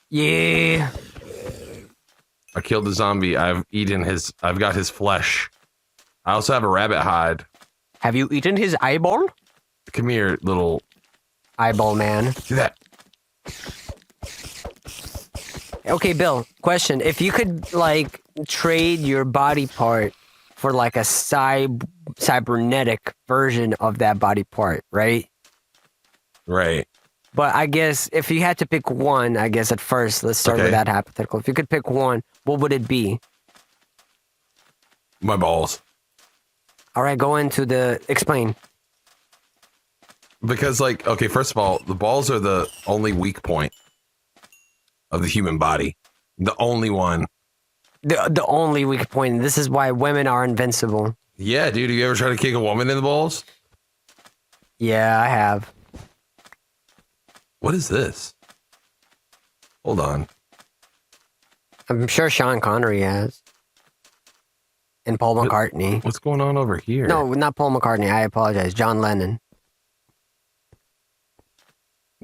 Yeah. I killed the zombie. I've got his flesh. I also have a rabbit hide. Have you eaten his eyeball? Come here, little eyeball man. Do that. Okay, Bill, question. If you could, like, trade your body part for, like, a cybernetic version of that body part, right? Right. But I guess if you had to pick one, I guess at first, let's start with that hypothetical. If you could pick one, what would it be? My balls. All right, go into the... Explain. Because, like, okay, first of all, the balls are the only weak point of the human body. The only one. The only weak point. This is why women are invincible. Yeah, dude. Have you ever tried to kick a woman in the balls? Yeah, I have. What is this? Hold on. I'm sure Sean Connery has. And Paul McCartney. What's going on over here? No, not Paul McCartney. I apologize. John Lennon.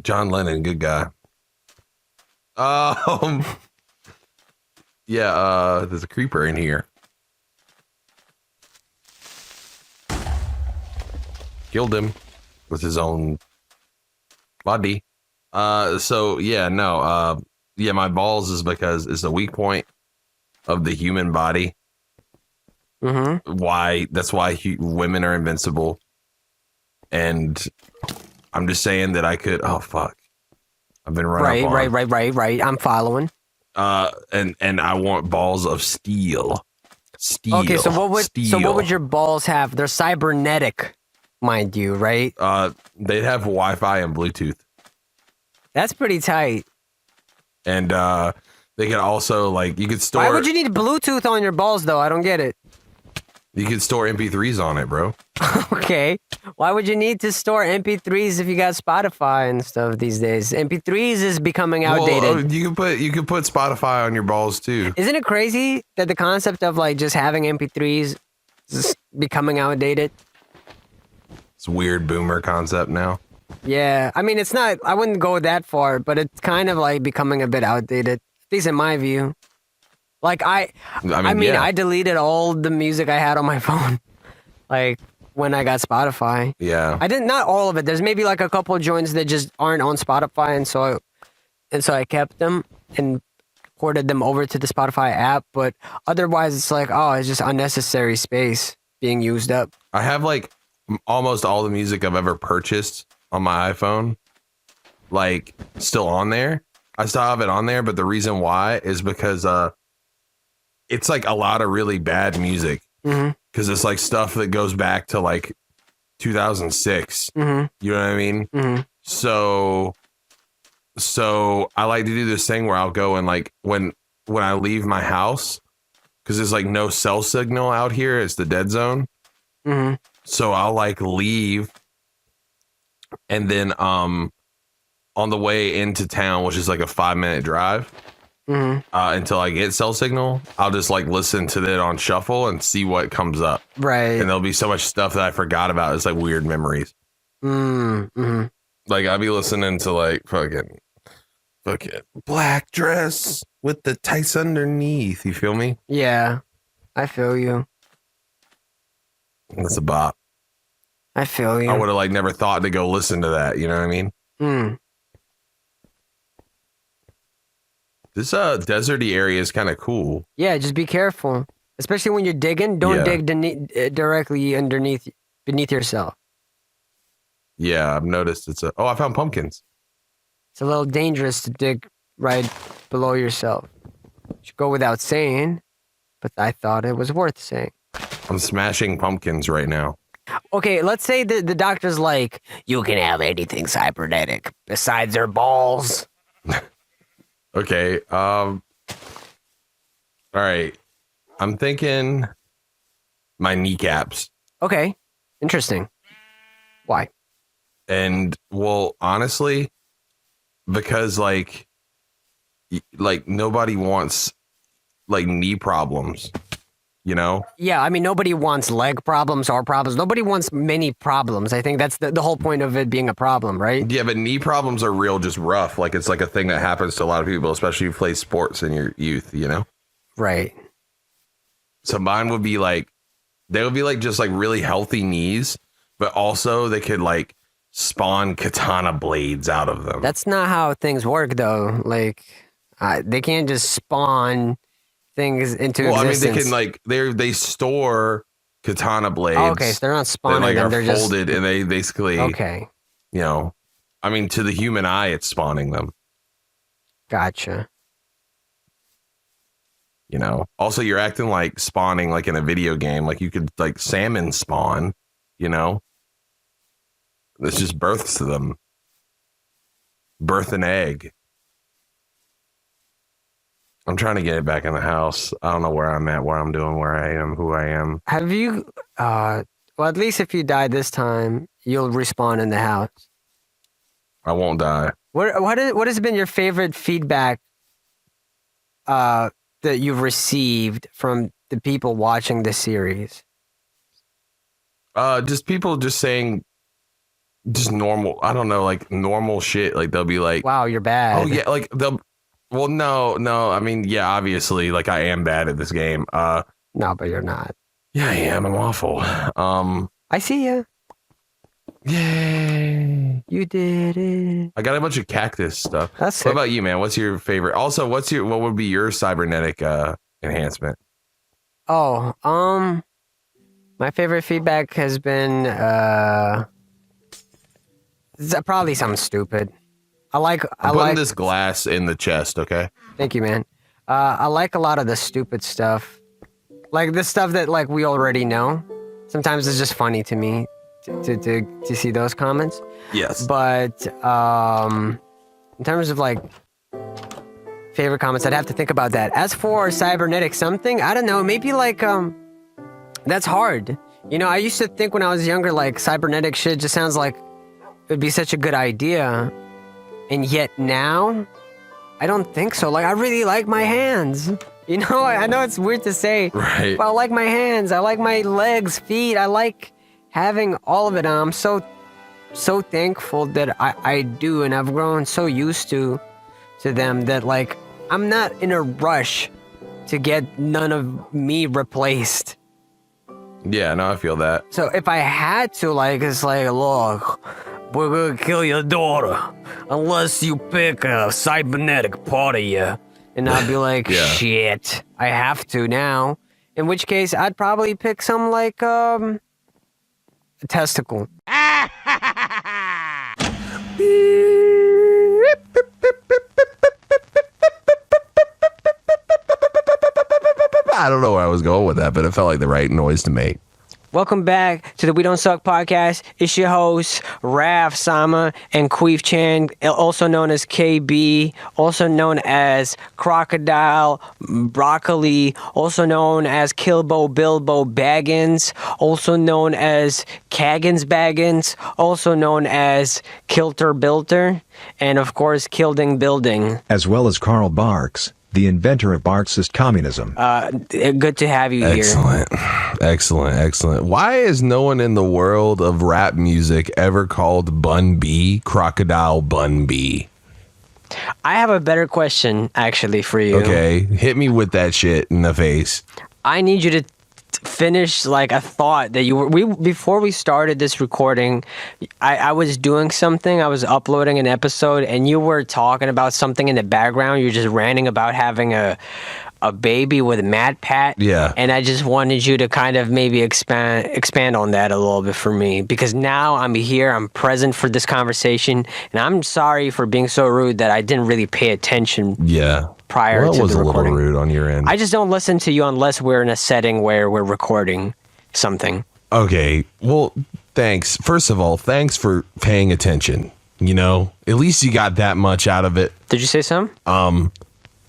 John Lennon, good guy. Yeah, there's a creeper in here. Killed him with his own body. So yeah, no, yeah, my balls is because it's the weak point of the human body. Mm-hmm. That's why women are invincible. And I'm just saying that I could. Oh fuck! I've been running. Right. I'm following. And I want balls of steel. Steel. Okay, so what would your balls have? They're cybernetic, mind you, right? They'd have Wi-Fi and Bluetooth. That's pretty tight. And they could also, like, you could store. Why would you need Bluetooth on your balls, though? I don't get it. You could store MP3s on it, bro. Okay. Why would you need to store MP3s if you got Spotify and stuff these days? MP3s is becoming outdated. Well, you could put Spotify on your balls too. Isn't it crazy that the concept of like just having MP3s is becoming outdated? It's a weird boomer concept now. Yeah, I mean, it's not. I wouldn't go that far, but it's kind of like becoming a bit outdated, at least in my view. Like I deleted all the music I had on my phone, like when I got Spotify. Yeah, I didn't. Not all of it. There's maybe like a couple of joints that just aren't on Spotify, and so I kept them and ported them over to the Spotify app. But otherwise, it's like, oh, it's just unnecessary space being used up. I have like almost all the music I've ever purchased on my iPhone, like still on there. I still have it on there, but the reason why is because it's like a lot of really bad music, because it's like stuff that goes back to like 2006. You know what I mean? So I like to do this thing where I'll go and like when I leave my house, because there's like no cell signal out here, it's the dead zone. So I'll like leave, and then on the way into town, which is like a 5-minute drive, until I get cell signal, I'll just like listen to it on shuffle and see what comes up. Right. And there'll be so much stuff that I forgot about. It's like weird memories. Like I'll be listening to like fucking black dress with the tights underneath. You feel me? Yeah, I feel you. That's a bop. I feel you. I would have like never thought to go listen to that. You know what I mean? This deserty area is kind of cool. Yeah, just be careful, especially when you're digging. Don't dig directly beneath yourself. Yeah, I've noticed I found pumpkins. It's a little dangerous to dig right below yourself. Should go without saying, but I thought it was worth saying. I'm smashing pumpkins right now. Okay, let's say the doctor's like, you can have anything cybernetic besides their balls. Okay. All right. I'm thinking my kneecaps. Okay. Interesting. Why? And well, honestly, because like nobody wants like knee problems. you know? Yeah, I mean, nobody wants leg problems or problems. Nobody wants many problems. I think that's the whole point of it being a problem, right? Yeah, but knee problems are real, just rough. Like, it's like a thing that happens to a lot of people, especially if you play sports in your youth, you know? Right. So mine would be like, they would be like just like really healthy knees, but also they could like spawn katana blades out of them. That's not how things work, though. Like, they can't just spawn things into existence. I mean, they can like they store katana blades. Oh, okay, so they're not spawning like, them. they're They're folded, and they basically okay. You know, I mean, to the human eye, it's spawning them. Gotcha. You know, also you're acting like spawning like in a video game. Like you could like salmon spawn. You know, it's just births to them. Birth an egg. I'm trying to get it back in the house. I don't know where I'm at, what I'm doing, where I am, who I am. Have you? Well, at least if you die this time, you'll respawn in the house. I won't die. What has been your favorite feedback that you've received from the people watching the series? Just people just saying just normal, I don't know, like normal shit. Like they'll be like, wow, you're bad. Oh yeah, like well, no. I mean, yeah, obviously, like I am bad at this game. No, but you're not. Yeah, I am. I'm awful. I see ya. Yay! You did it. I got a bunch of cactus stuff. That's sick. What about you, man? What's your favorite? Also, what would be your cybernetic enhancement? Oh, my favorite feedback has been probably something stupid. I'm putting this glass in the chest, okay? Thank you, man. I like a lot of the stupid stuff. Like the stuff that like we already know. Sometimes it's just funny to me to see those comments. Yes. But in terms of like favorite comments, I'd have to think about that. As for cybernetic something, I don't know, maybe like that's hard. You know, I used to think when I was younger, like cybernetic shit just sounds like it would be such a good idea. And yet now, I don't think so. Like, I really like my hands. You know, I know it's weird to say, right? But I like my hands. I like my legs, feet. I like having all of it. And I'm so thankful that I do. And I've grown so used to them that, like, I'm not in a rush to get none of me replaced. Yeah, no, I feel that. So if I had to, like, it's like, look, we're gonna kill your daughter unless you pick a cybernetic part of you. And I'd be like, yeah. Shit, I have to now. In which case, I'd probably pick some, like, a testicle. I don't know where I was going with that, but it felt like the right noise to make. Welcome back to the We Don't Suck podcast. It's your hosts, Raf, Sama, and Queef Chan, also known as KB, also known as Crocodile, Broccoli, also known as Kilbo Bilbo Baggins, also known as Caggins Baggins, also known as Kilter Bilter, and of course, Kilding Building. As well as Karl Barks, the inventor of Marxist communism. Good to have you here. Excellent. Why is no one in the world of rap music ever called Bun B Crocodile Bun B? I have a better question, actually, for you. Okay, hit me with that shit in the face. I need you to finish like a thought that you were before we started this recording. I was doing something, I was uploading an episode, and you were talking about something in the background. You're just ranting about having a baby with MatPat. Yeah. And I just wanted you to kind of maybe expand on that a little bit for me, because now I'm here, I'm present for this conversation, and I'm sorry for being so rude that I didn't really pay attention. Yeah. Prior to the recording. It was a little rude on your end. I just don't listen to you unless we're in a setting where we're recording something. Okay. Well, thanks. First of all, thanks for paying attention. You know, at least you got that much out of it. Did you say something?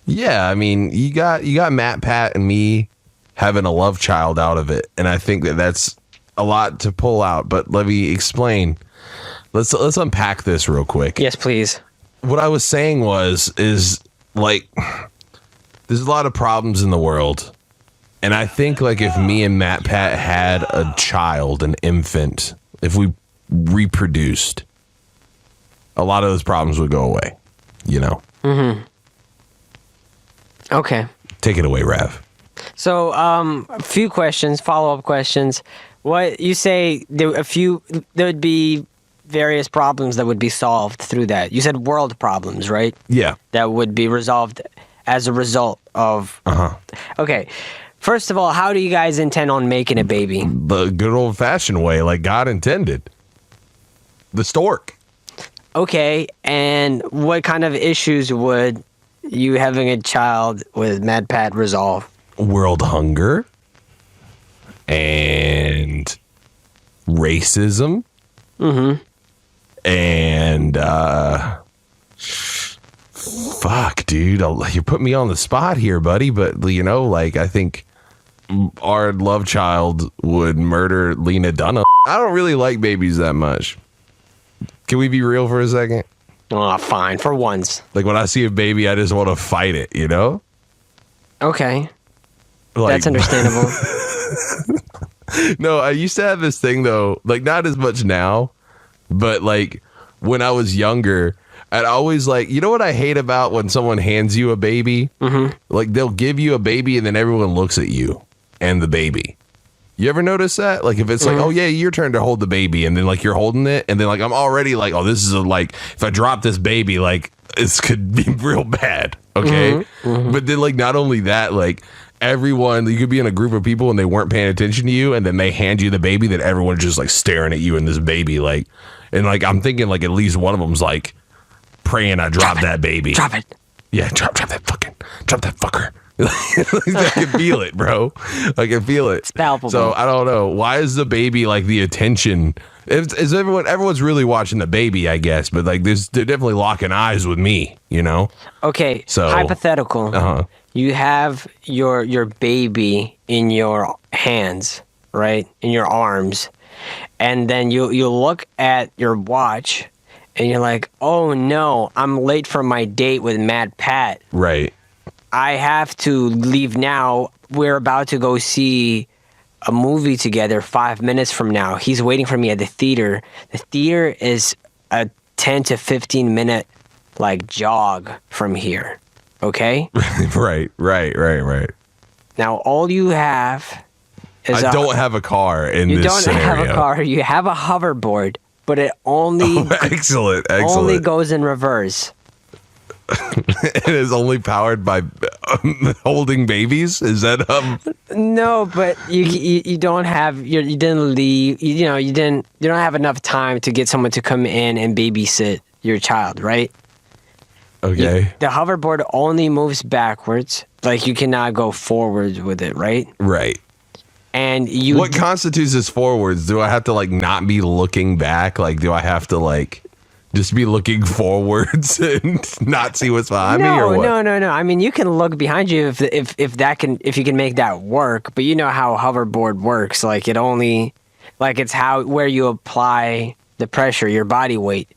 Yeah, I mean, you got MatPat and me having a love child out of it, and I think that's a lot to pull out. But let me explain. Let's unpack this real quick. Yes, please. What I was saying is like, there's a lot of problems in the world, And I think like if me and Matt Pat had a child, an infant, if we reproduced, a lot of those problems would go away, you know? Mm-hmm. Okay. Take it away, Rav. So, a few questions, follow-up questions. What you say there would be various problems that would be solved through that. You said world problems, right? Yeah. That would be resolved as a result of. Okay. First of all, how do you guys intend on making a baby? The good old-fashioned way, like God intended. The stork. Okay, and what kind of issues would you having a child with Mad Pat resolve? World hunger and racism. Mm-hmm. And fuck, dude, you put me on the spot here, buddy. But you know, like I think our love child would murder Lena Dunham. I don't really like babies that much. Can we be real for a second? Oh, fine, for once. Like when I see a baby, I just want to fight it, you know? Okay. Like, that's understandable. No, I used to have this thing though, like not as much now, but like when I was younger, I'd always like, you know what I hate about when someone hands you a baby? Mm-hmm. Like they'll give you a baby and then everyone looks at you and the baby. You ever notice that? Like if it's like, oh yeah, your turn to hold the baby, and then like you're holding it, and then like I'm already like, oh, this is like if I drop this baby, like this could be real bad. Okay. Mm-hmm. Mm-hmm. But then like not only that, like everyone, you could be in a group of people and they weren't paying attention to you, and then they hand you the baby, that everyone's just like staring at you and this baby, like, and like I'm thinking like at least one of them's like praying I drop that baby. Drop it. Yeah, drop that fucker. I can feel it, bro. I can feel it. It's palpable. So I don't know. Why is the baby like the attention? Is everyone's really watching the baby, I guess, but like they're definitely locking eyes with me, you know? Okay. So hypothetical. You have your baby in your hands, right? In your arms. And then you look at your watch and you're like, oh no, I'm late for my date with Mad Pat. Right. I have to leave now. We're about to go see a movie together 5 minutes from now. He's waiting for me at the theater. The theater is a 10 to 15 minute like jog from here. Okay? Right. Now all you have is I don't have a car in this scenario. You don't have a car. You have a hoverboard, but it only excellent. Only goes in reverse. It is only powered by holding babies. Is that No, but you don't have you didn't leave. You don't have enough time to get someone to come in and babysit your child, right? Okay. The hoverboard only moves backwards. Like you cannot go forwards with it, right? Right. And what constitutes as forwards? Do I have to like not be looking back? Like do I have to like just be looking forwards and not see what's behind me, or what? No. I mean, you can look behind you if you can make that work. But you know how hoverboard works. Like it only, like it's where you apply the pressure, your body weight.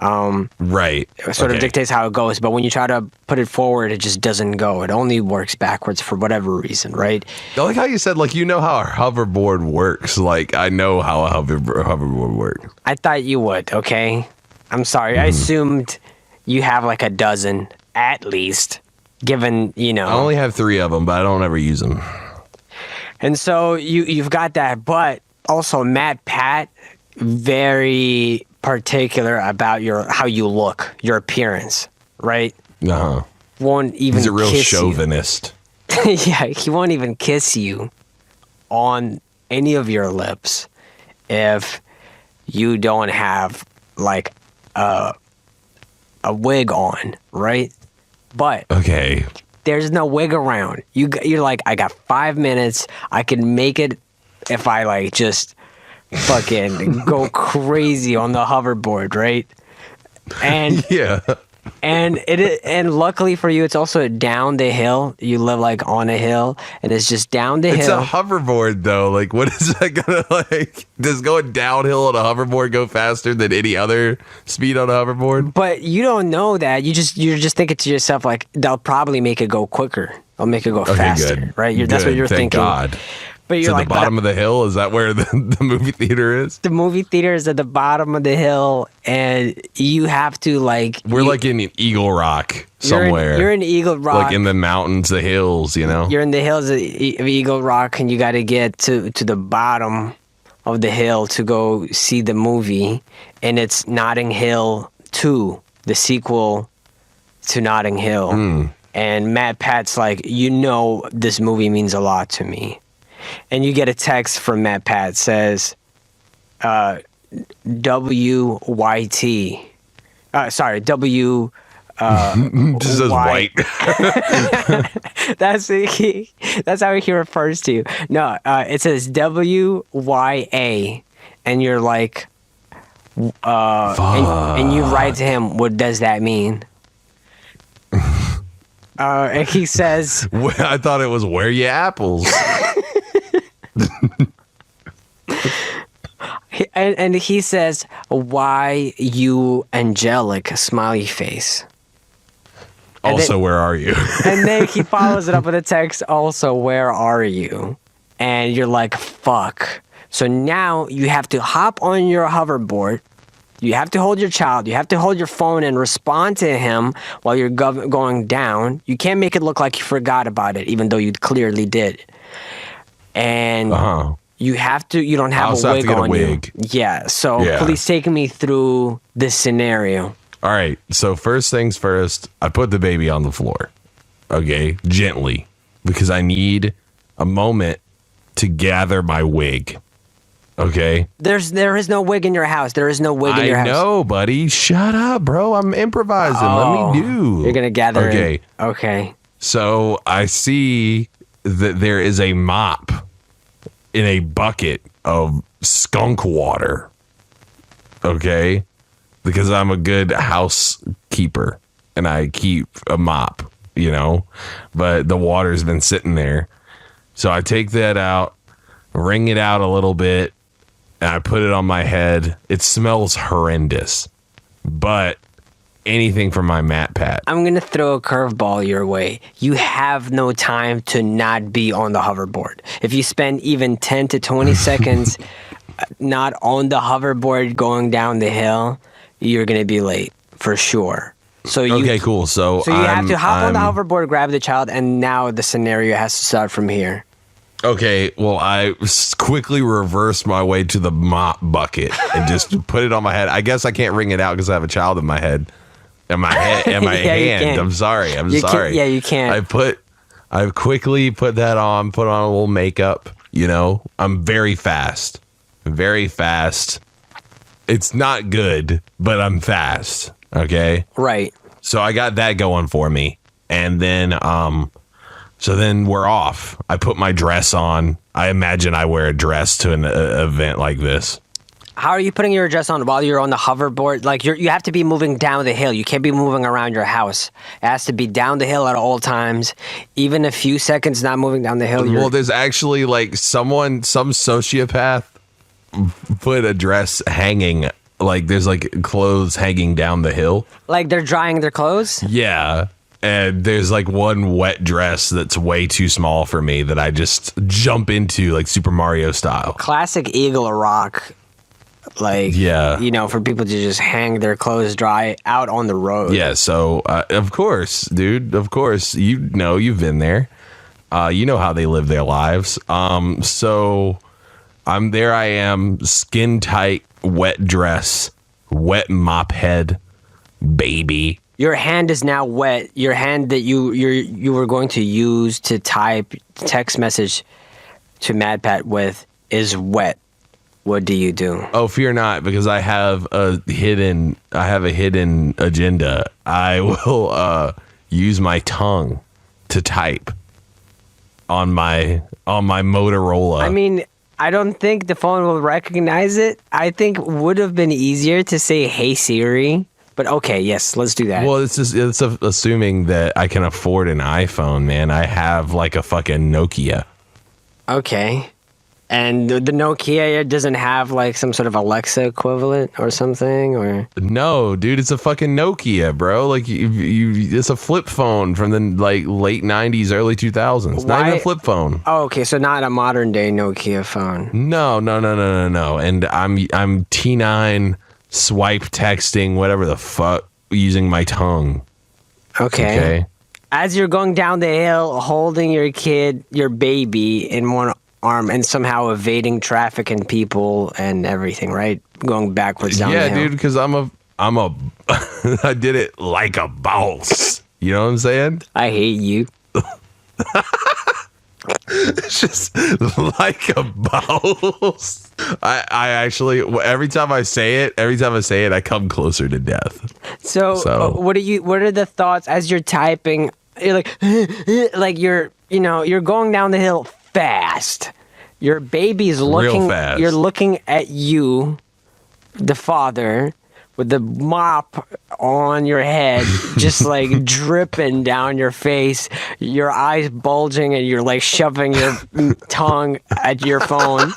Right. It sort of dictates how it goes. But when you try to put it forward, it just doesn't go. It only works backwards for whatever reason, right? I like how you said, like, you know how a hoverboard works. Like, I know how a hoverboard works. I thought you would. Okay. I'm sorry. I assumed you have like a dozen at least, given, I only have 3 of them, but I don't ever use them. And so you've got that, but also Matt Pat, very particular about how you look, your appearance, right? Uh-huh. Won't even He's a real kiss chauvinist. Yeah, he won't even kiss you on any of your lips if you don't have like a wig on, right? But okay, there's no wig around. You're like, I got 5 minutes. I can make it if I like just fucking go crazy on the hoverboard, right? And yeah, And luckily for you, it's also down the hill. You live like on a hill, and it's just down the hill. It's a hoverboard though. Like, what is that gonna like? Does going downhill on a hoverboard go faster than any other speed on a hoverboard? But you don't know that. You're just thinking to yourself like they'll probably make it go quicker. They'll make it go faster, good. right? That's what you're Thank thinking. God. But you're To like the bottom of the hill? Is that where the movie theater is? the movie theater is at the bottom of the hill, and you have to like. We're like in Eagle Rock somewhere. You're in Eagle Rock. Like in the mountains, the hills, you know? You're in the hills of Eagle Rock, and you got to get to the bottom of the hill to go see the movie, and it's Notting Hill 2, the sequel to Notting Hill. And Matt Pat's like, this movie means a lot to me. And you get a text from Matt Pat says, W-Y-T. Sorry, W... Just says white. That's how he refers to you. No, it says W-Y-A. And you're like... and you write to him, what does that mean? And he says... I thought it was where you apples. And he says, why you angelic smiley face? Also, where are you? And then he follows it up with a text, also, where are you? And you're like, fuck. So now you have to hop on your hoverboard. You have to hold your child. You have to hold your phone and respond to him while you're going down. You can't make it look like you forgot about it, even though you clearly did. And you don't have a wig on you. Yeah. So please take me through this scenario. All right. So first things first, I put the baby on the floor. Okay. Gently. Because I need a moment to gather my wig. Okay. There is no wig in your house. There is no wig in your house. I know, buddy. Shut up, bro. I'm improvising. Let me do. You're gonna gather. Okay. Okay. So I see that there is a mop in a bucket of skunk water. Okay. Because I'm a good housekeeper and I keep a mop, but the water's been sitting there. So I take that out, wring it out a little bit, and I put it on my head. It smells horrendous, but anything from my Matt Pat. I'm going to throw a curveball your way. You have no time to not be on the hoverboard. If you spend even 10 to 20 seconds not on the hoverboard going down the hill, you're going to be late for sure. Okay, cool. So you have to hop on the hoverboard, grab the child, and now the scenario has to start from here. Okay, well, I quickly reversed my way to the mop bucket and just put it on my head. I guess I can't wring it out because I have a child in my head. In my head, in my hand. I'm sorry. Yeah, you can't. I quickly put that on, put on a little makeup. I'm very fast. Very fast. It's not good, but I'm fast. Okay? Right. So I got that going for me. And then so then we're off. I put my dress on. I imagine I wear a dress to an event like this. How are you putting your dress on while you're on the hoverboard? Like you have to be moving down the hill. You can't be moving around your house. It has to be down the hill at all times. Even a few seconds not moving down the hill. Well, there's actually like some sociopath put a dress hanging. Like there's like clothes hanging down the hill. Like they're drying their clothes? Yeah. And there's like one wet dress that's way too small for me that I just jump into like Super Mario style. Classic Eagle Rock. Like, for people to just hang their clothes dry out on the road. Yeah, so, of course, dude, of course, you've been there. You know how they live their lives. So, I am, skin tight, wet dress, wet mop head, baby. Your hand is now wet. Your hand that you were going to use to type text message to MadPat with is wet. What do you do? Oh, fear not, because I have a hidden agenda. I will use my tongue to type on my Motorola. I mean, I don't think the phone will recognize it. I think it would have been easier to say, "Hey Siri," But okay, yes, let's do that. Well, it's assuming that I can afford an iPhone, man. I have like a fucking Nokia. Okay. And the Nokia doesn't have like some sort of Alexa equivalent or something, or no, dude, it's a fucking Nokia, bro. Like it's a flip phone from the like late '90s, early 2000s. Not even a flip phone. Oh, okay, so not a modern day Nokia phone. No. And I'm T9 swipe texting, whatever the fuck, using my tongue. Okay. As you're going down the hill, holding your kid, your baby in one arm and somehow evading traffic and people and everything, right? Going backwards down the hill. Yeah, dude, because I did it like a boss. You know what I'm saying? I hate you. It's just like a boss. I actually, every time I say it, I come closer to death. So what are the thoughts as you're typing? You're like you're going down the hill fast. Your baby's looking real fast. You're looking at you, the father, with the mop on your head, just like dripping down your face, your eyes bulging, and you're like shoving your tongue at your phone.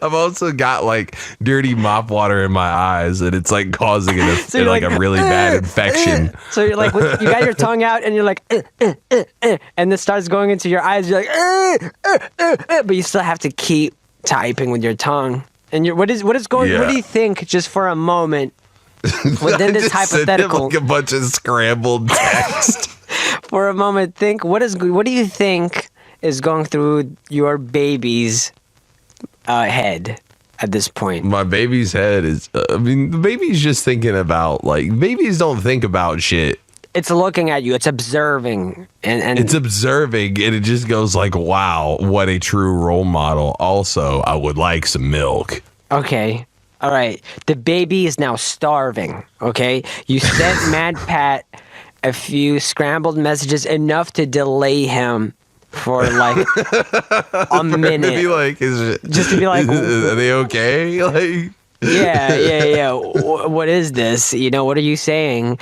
I've also got like dirty mop water in my eyes, and it's like causing a really bad infection. So you're like, you got your tongue out, and you're like, and this starts going into your eyes. You're like, but you still have to keep typing with your tongue. And what do you think, just for a moment, within this hypothetical, like a bunch of scrambled text. For a moment, think what do you think is going through your baby's head at this point? My baby's head is, the baby's just thinking about, like, babies don't think about shit. It's looking at you. It's observing. And it's observing, and it just goes like, wow, what a true role model. Also, I would like some milk. Okay. All right. The baby is now starving, okay? You sent Mad Pat a few scrambled messages, enough to delay him for like a minute. To be like, just to be like, are they okay? Like, yeah. What is this? What are you saying?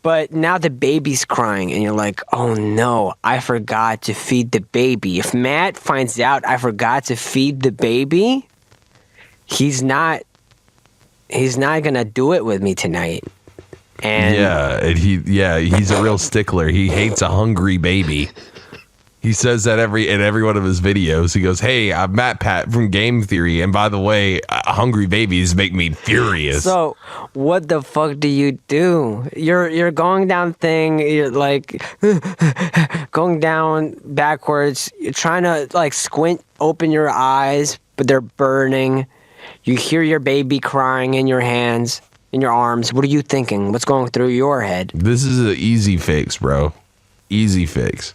But now the baby's crying, and you're like, oh no, I forgot to feed the baby. If Matt finds out I forgot to feed the baby, he's not gonna do it with me tonight. And he's a real stickler. He hates a hungry baby. He says that in every one of his videos. He goes, "Hey, I'm Matt Pat from Game Theory, and by the way, hungry babies make me furious." So, what the fuck do you do? You're going down thing. You're like going down backwards. You're trying to like squint, open your eyes, but they're burning. You hear your baby crying in your hands, in your arms. What are you thinking? What's going through your head? This is an easy fix, bro. Easy fix.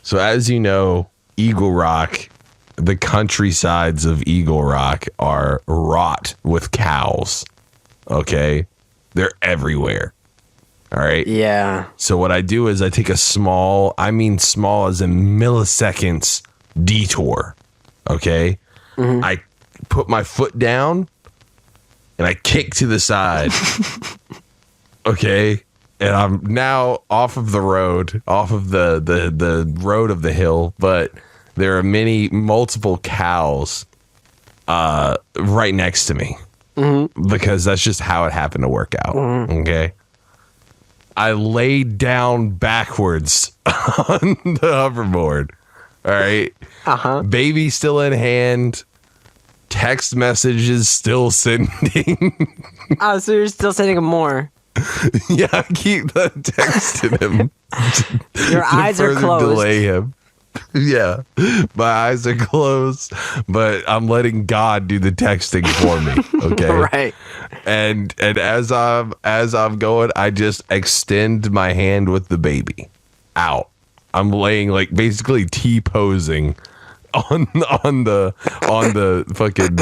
So as you know, Eagle Rock, the countrysides of Eagle Rock are wrought with cows. Okay? They're everywhere. All right? Yeah. So what I do is I take a small as in milliseconds detour. Okay? Mm-hmm. I put my foot down and I kick to the side. Okay? And I'm now off of the road, off of the road of the hill, but there are multiple cows right next to me, because that's just how it happened to work out. Okay, I laid down backwards on the hoverboard. All right, baby still in hand, text messages still sending. Oh, so you're still sending him more. Yeah, I keep texting him. Your eyes are closed. Delay him. Yeah, my eyes are closed, but I'm letting God do the texting for me. Okay, right. And as I'm going, I just extend my hand with the baby out. I'm laying like basically T-posing on the fucking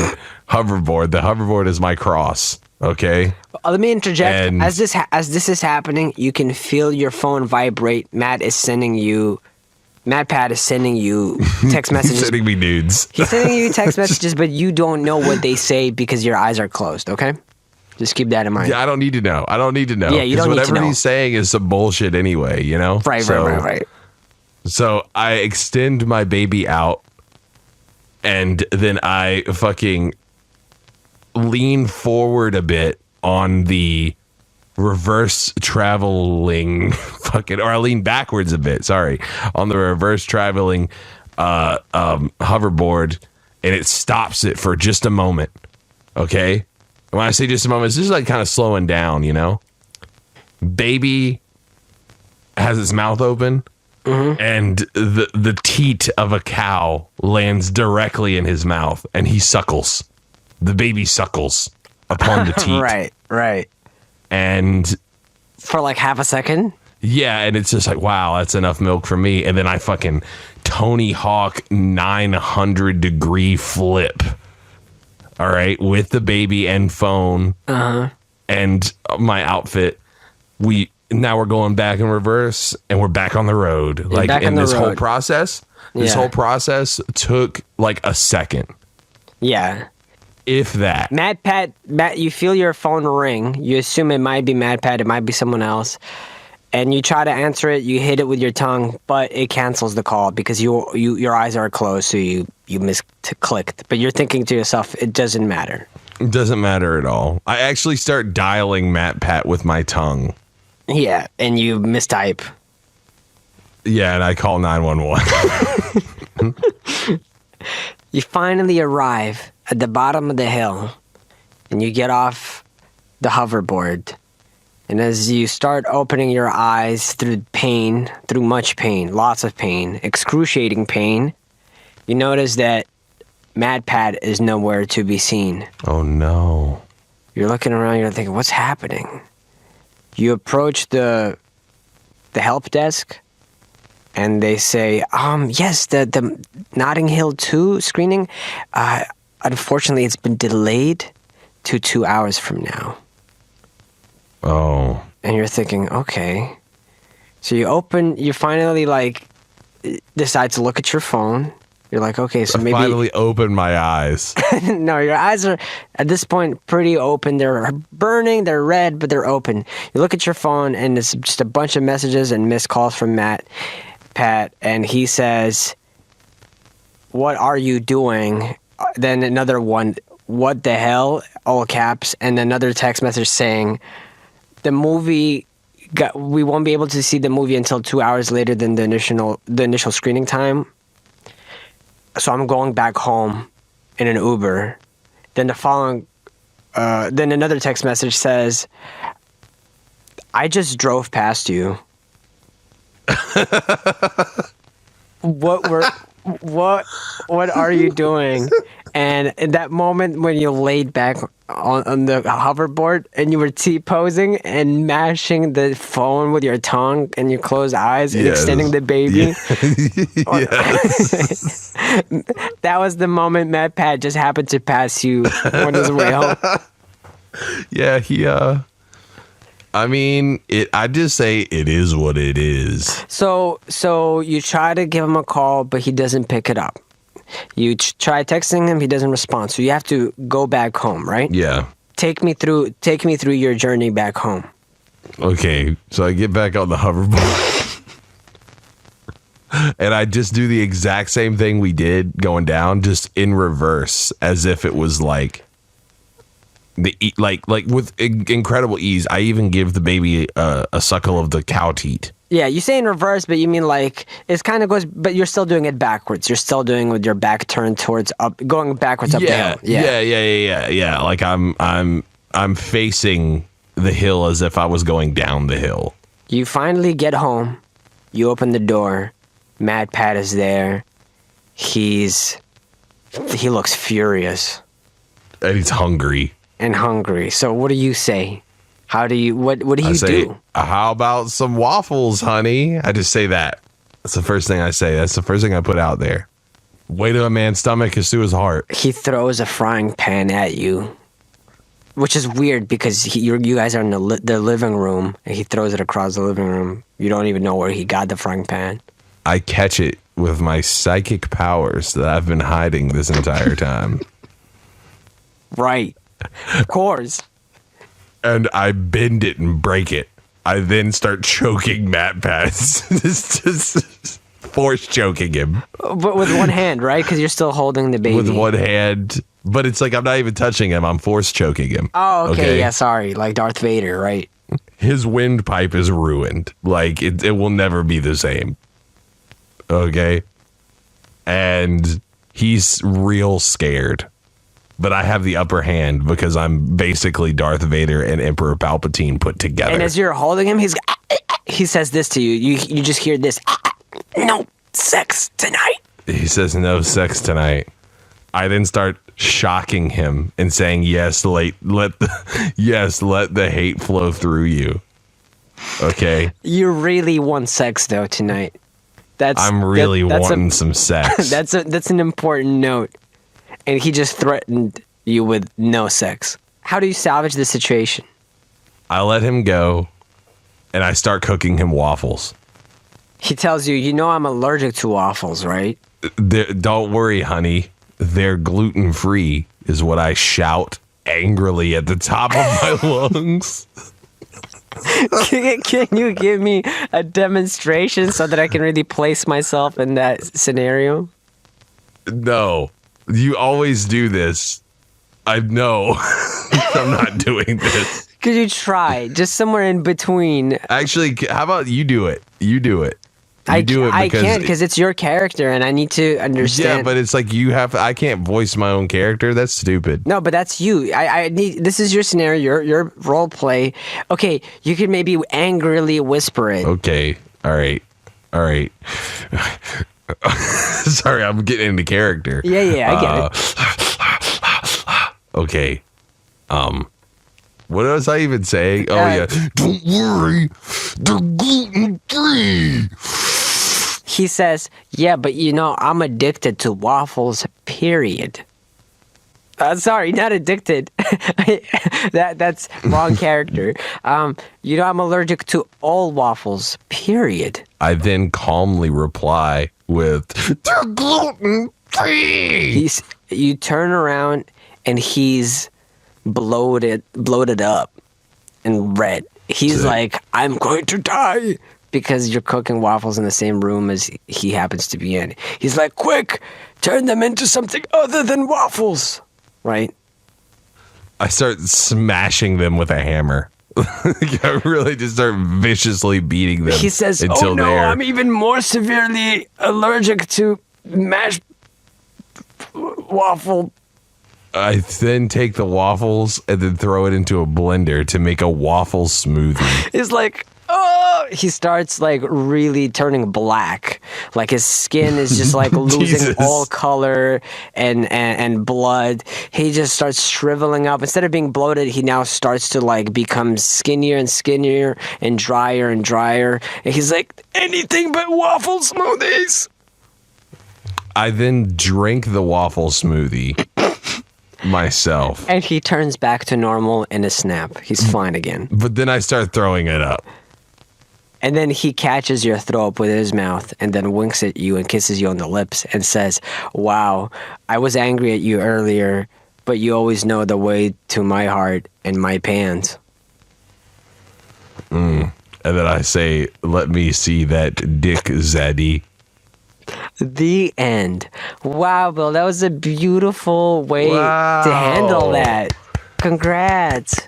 hoverboard. The hoverboard is my cross. Okay. Let me interject. As this is happening, you can feel your phone vibrate. Matt Pat is sending you text messages. He's sending me nudes. He's sending you text messages, but you don't know what they say because your eyes are closed. Okay. Just keep that in mind. Yeah, I don't need to know. Yeah, you don't need to whatever know. he's saying is some bullshit anyway, you know? Right. So I extend my baby out, and then I fucking lean forward a bit on the reverse traveling or I lean backwards a bit, on the reverse traveling hoverboard, and it stops it for just a moment. Okay? And when I say just a moment, it's just like kind of slowing down, you know? Baby has its mouth open, and the teat of a cow lands directly in his mouth, and he suckles. The baby suckles upon the teat. Right. And for like half a second? Yeah, and it's just like, wow, that's enough milk for me. And then I fucking Tony Hawk 900-degree flip. All right, with the baby and phone and my outfit. Now we're going back in reverse, and we're back on the road. Like, in this whole process, whole process took like a second. Yeah. If that. Matt, you feel your phone ring. You assume it might be MadPat, it might be someone else. And you try to answer it, you hit it with your tongue, but it cancels the call because your eyes are closed, so you clicked. But you're thinking to yourself, it doesn't matter. It doesn't matter at all. I actually start dialing MatPat with my tongue. Yeah, and you mistype. Yeah, and I call 911. You finally arrive at the bottom of the hill, and you get off the hoverboard. And as you start opening your eyes through much pain, lots of pain, excruciating pain, you notice that MadPat is nowhere to be seen. Oh, no. You're looking around, you're thinking, what's happening? You approach the help desk, and they say, yes, the Notting Hill 2 screening, unfortunately, it's been delayed to 2 hours from now. Oh. And you're thinking, okay. So you finally, decide to look at your phone. You're like, okay, so maybe... I finally opened my eyes. No, your eyes are, at this point, pretty open. They're burning, they're red, but they're open. You look at your phone, and it's just a bunch of messages and missed calls from Pat, and he says, what are you doing? Then another one, what the hell? All caps. And another text message saying, the movie... we won't be able to see the movie until 2 hours later than the initial screening time. So I'm going back home in an Uber. Then then another text message says, I just drove past you. What are you doing? And in that moment when you laid back on the hoverboard and you were T-posing and mashing the phone with your tongue and your closed eyes and extending the baby. Yes. That was the moment MadPat just happened to pass you on his way home. Yeah, I just say it is what it is. So you try to give him a call, but he doesn't pick it up. You try texting him, he doesn't respond. So you have to go back home, right? Yeah. Take me through your journey back home. Okay, so I get back on the hoverboard. And I just do the exact same thing we did going down, just in reverse, as if it was like with incredible ease. I even give the baby a suckle of the cow teat. Yeah, you say in reverse, but you mean like it's kind of goes, but you're still doing it backwards. You're still doing with your back turned towards up, going backwards up the hill. Yeah. Like I'm facing the hill as if I was going down the hill. You finally get home. You open the door. MadPat is there. He looks furious. And he's hungry. So what do you say? What do you do? How about some waffles, honey? I just say that. That's the first thing I say. That's the first thing I put out there. Way to a man's stomach is to his heart. He throws a frying pan at you, which is weird because you guys are in the living room, and he throws it across the living room. You don't even know where he got the frying pan. I catch it with my psychic powers that I've been hiding this entire time. Right. Of course. and I bend it and break it. I then start choking Matt Pass. just force choking him. But with one hand, right? Because you're still holding the baby. With one hand. But it's like I'm not even touching him. I'm force choking him. Oh, okay. Yeah, sorry. Like Darth Vader, right? His windpipe is ruined. Like, it will never be the same. Okay? And he's real scared. But I have the upper hand because I'm basically Darth Vader and Emperor Palpatine put together. And as you're holding him, he says this to you. You just hear this, no sex tonight. He says, no sex tonight. I then start shocking him and saying, yes, let the hate flow through you. Okay? You really want sex, though, tonight. I'm really wanting some sex. That's an important note. And he just threatened you with no sex. How do you salvage the situation? I let him go, and I start cooking him waffles. He tells you, I'm allergic to waffles, right? Don't worry, honey. They're gluten-free, is what I shout angrily at the top of my lungs. Can you give me a demonstration so that I can really place myself in that scenario? No. You always do this. I know. I'm not doing this. Could you try? Just somewhere in between. Actually, how about you do it? You do it. I can't because it's your character and I need to understand. Yeah, but it's like I can't voice my own character. That's stupid. No, but that's you. I need. This is your scenario, your role play. Okay, you could maybe angrily whisper it. Okay. All right. Sorry, I'm getting into character. Yeah, I get it. Okay. What was I even saying? Oh yeah. Don't worry, they're gluten-free. He says, yeah, but I'm addicted to waffles, period. Sorry, not addicted. That's wrong character. I'm allergic to all waffles, period. I then calmly reply with, they're gluten-free. You turn around and he's bloated up and red. He's like, I'm going to die. Because you're cooking waffles in the same room as he happens to be in. He's like, quick, turn them into something other than waffles. Right? I start smashing them with a hammer. I really just start viciously beating them. He says, oh no, I'm even more severely allergic to mashed waffle. I then take the waffles and then throw it into a blender to make a waffle smoothie. It's like, oh, he starts like really turning black. Like his skin is just like losing all color and blood. He just starts shriveling up. Instead of being bloated, he now starts to like become skinnier and skinnier and drier. And he's like, anything but waffle smoothies. I then drink the waffle smoothie myself. And he turns back to normal in a snap. He's fine again. But then I start throwing it up. And then he catches your throw up with his mouth and then winks at you and kisses you on the lips and says, wow, I was angry at you earlier, but you always know the way to my heart and my pants. And then I say, let me see that dick, Zaddy. The end. Wow, Bill, that was a beautiful way to handle that. Congrats.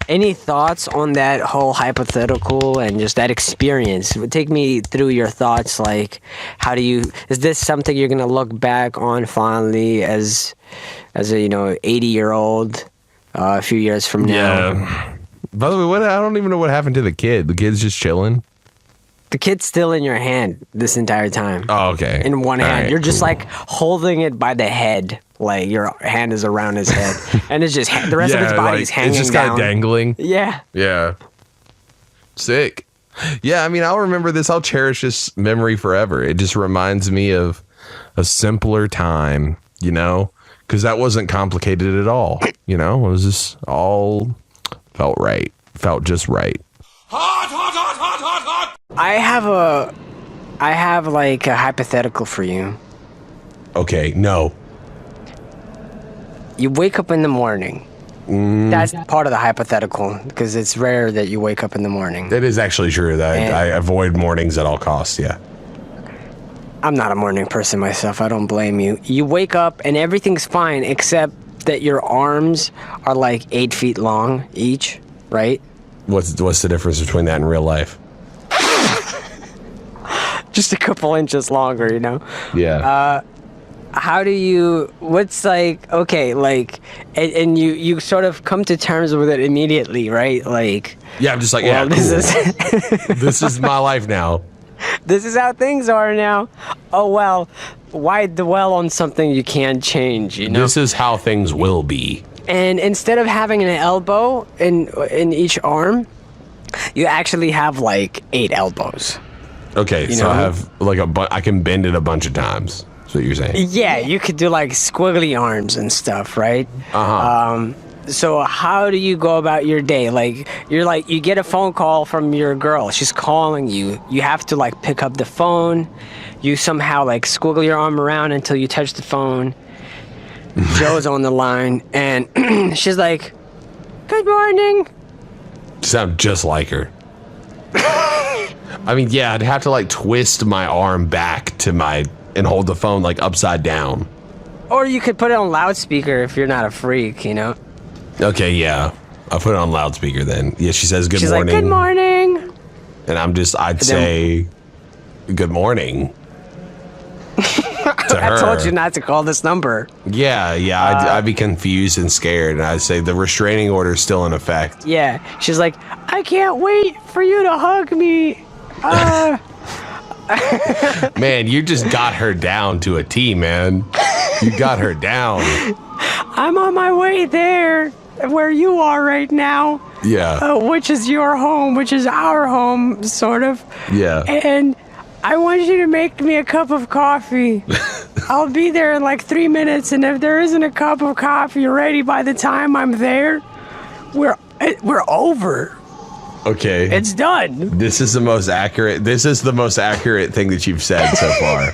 Any thoughts on that whole hypothetical and just that experience? Take me through your thoughts. Like, is this something you're going to look back on fondly as a, 80-year-old a few years from now? Yeah. By the way, I don't even know what happened to the kid. The kid's just chilling. The kid's still in your hand this entire time. Oh, okay. In one hand. Right, you're just like holding it by the head. Like your hand is around his head. And it's just, the rest of his body is hanging down. It's just kind of dangling. Yeah. Yeah. Sick. Yeah, I mean, I'll remember this. I'll cherish this memory forever. It just reminds me of a simpler time, because that wasn't complicated at all. It was just all felt right. Felt just right. Hot, hot, hot, hot, hot, hot. I have like a hypothetical for you. Okay, no. You wake up in the morning That's part of the hypothetical because it's rare that you wake up in the morning. It is actually true that I avoid mornings at all costs. Yeah. I'm not a morning person myself. I don't blame you. You wake up and everything's fine except that your arms are like 8 feet long each, right? What's the difference between that and real life? Just a couple inches longer, you know? Yeah. How do you, what's like, okay, like, and you sort of come to terms with it immediately, right? Like, yeah, I'm just like, well, yeah, cool. This is my life now. This is how things are now. Oh, well, why dwell on something you can't change, you know? This is how things will be. And instead of having an elbow in each arm, you actually have like 8 elbows. Okay, so I have like I can bend it a bunch of times. That's what you're saying. Yeah, you could do like squiggly arms and stuff, right? So how do you go about your day? Like you get a phone call from your girl. She's calling you. You have to like pick up the phone. You somehow like squiggle your arm around until you touch the phone. Joe's on the line and she's like, "Good morning." You sound just like her. I mean, yeah, I'd have to like twist my arm back and hold the phone like upside down. Or you could put it on loudspeaker if you're not a freak, you know? Okay, yeah. I'll put it on loudspeaker then. Yeah, she says good She's morning. Like, "Good morning." And I'd say good morning to her. I told you not to call this number. Yeah, I'd be confused and scared. And I'd say the restraining order is still in effect. Yeah, she's like, "I can't wait for you to hug me." Man, you just got her down to a T, man. You got her down. I'm on my way there, where you are right now. Yeah. Which is your home, which is our home, sort of. Yeah. And I want you to make me a cup of coffee. I'll be there in like 3 minutes, and if there isn't a cup of coffee ready by the time I'm there, we're over. Okay. It's done. This is the most accurate thing that you've said so far.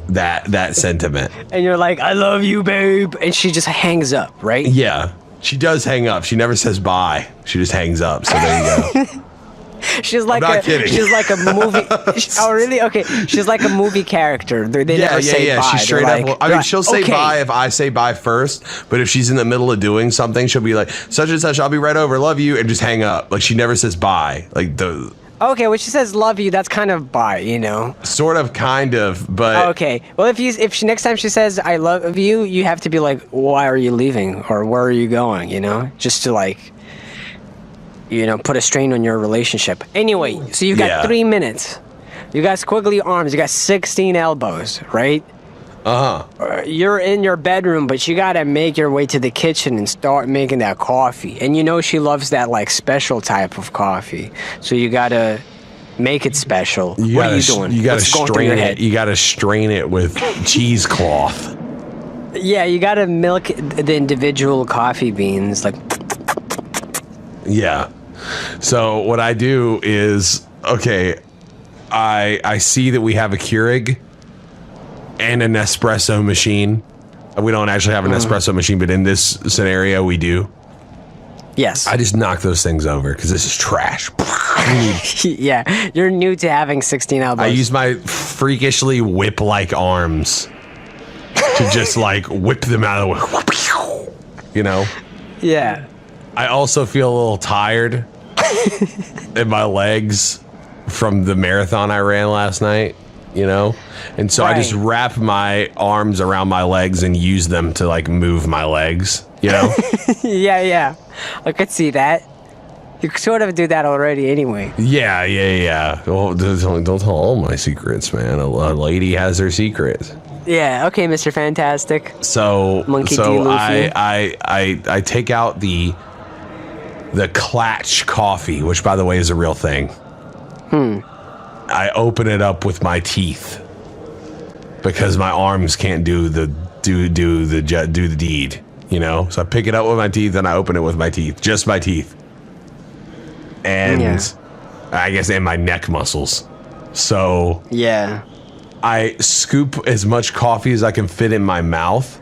That sentiment. And you're like, "I love you, babe." And she just hangs up, right? Yeah. She does hang up. She never says bye. She just hangs up. So there you go. She's like kidding. She's like a movie. Oh, really? Okay. She's like a movie character. They never say bye. She's straight like, up. I mean, she'll say bye if I say bye first. But if she's in the middle of doing something, she'll be like, "Such and such, I'll be right over. Love you," and just hang up. Like she never says bye. Like the. Okay, when she says "love you," that's kind of bye, you know. Sort of, kind of, but. Okay. Well, if she next time she says "I love you," you have to be like, "Why are you leaving?" or "Where are you going?" You know, just to like. You know, put a strain on your relationship. Anyway, so you got 3 minutes. You got squiggly arms. You got 16 elbows, right? You're in your bedroom, but you gotta make your way to the kitchen and start making that coffee. And you know she loves that like special type of coffee, so you gotta make it special. What are you doing? You gotta strain it. You gotta strain it with cheesecloth. Yeah, you gotta milk the individual coffee beans, like. Yeah. So what I do is, okay, I see that we have a Keurig and an espresso machine. We don't actually have an espresso machine, but in this scenario, we do. Yes. I just knock those things over because this is trash. Yeah, you're new to having 16 elbows. I use my freakishly whip-like arms to just like whip them out of the way. You know? Yeah. I also feel a little tired in my legs from the marathon I ran last night, you know? And so I just wrap my arms around my legs and use them to like move my legs, you know? Yeah. I could see that. You sort of do that already anyway. Yeah. Well, don't tell all my secrets, man. A lady has her secrets. Yeah, okay, Mr. Fantastic. So Monkey D. Luffy. I take out the Clatch coffee, which by the way is a real thing. I open it up with my teeth because my arms can't do the deed, you know? So I pick it up with my teeth and I open it with my teeth, just my teeth. And I guess and my neck muscles. So yeah. I scoop as much coffee as I can fit in my mouth.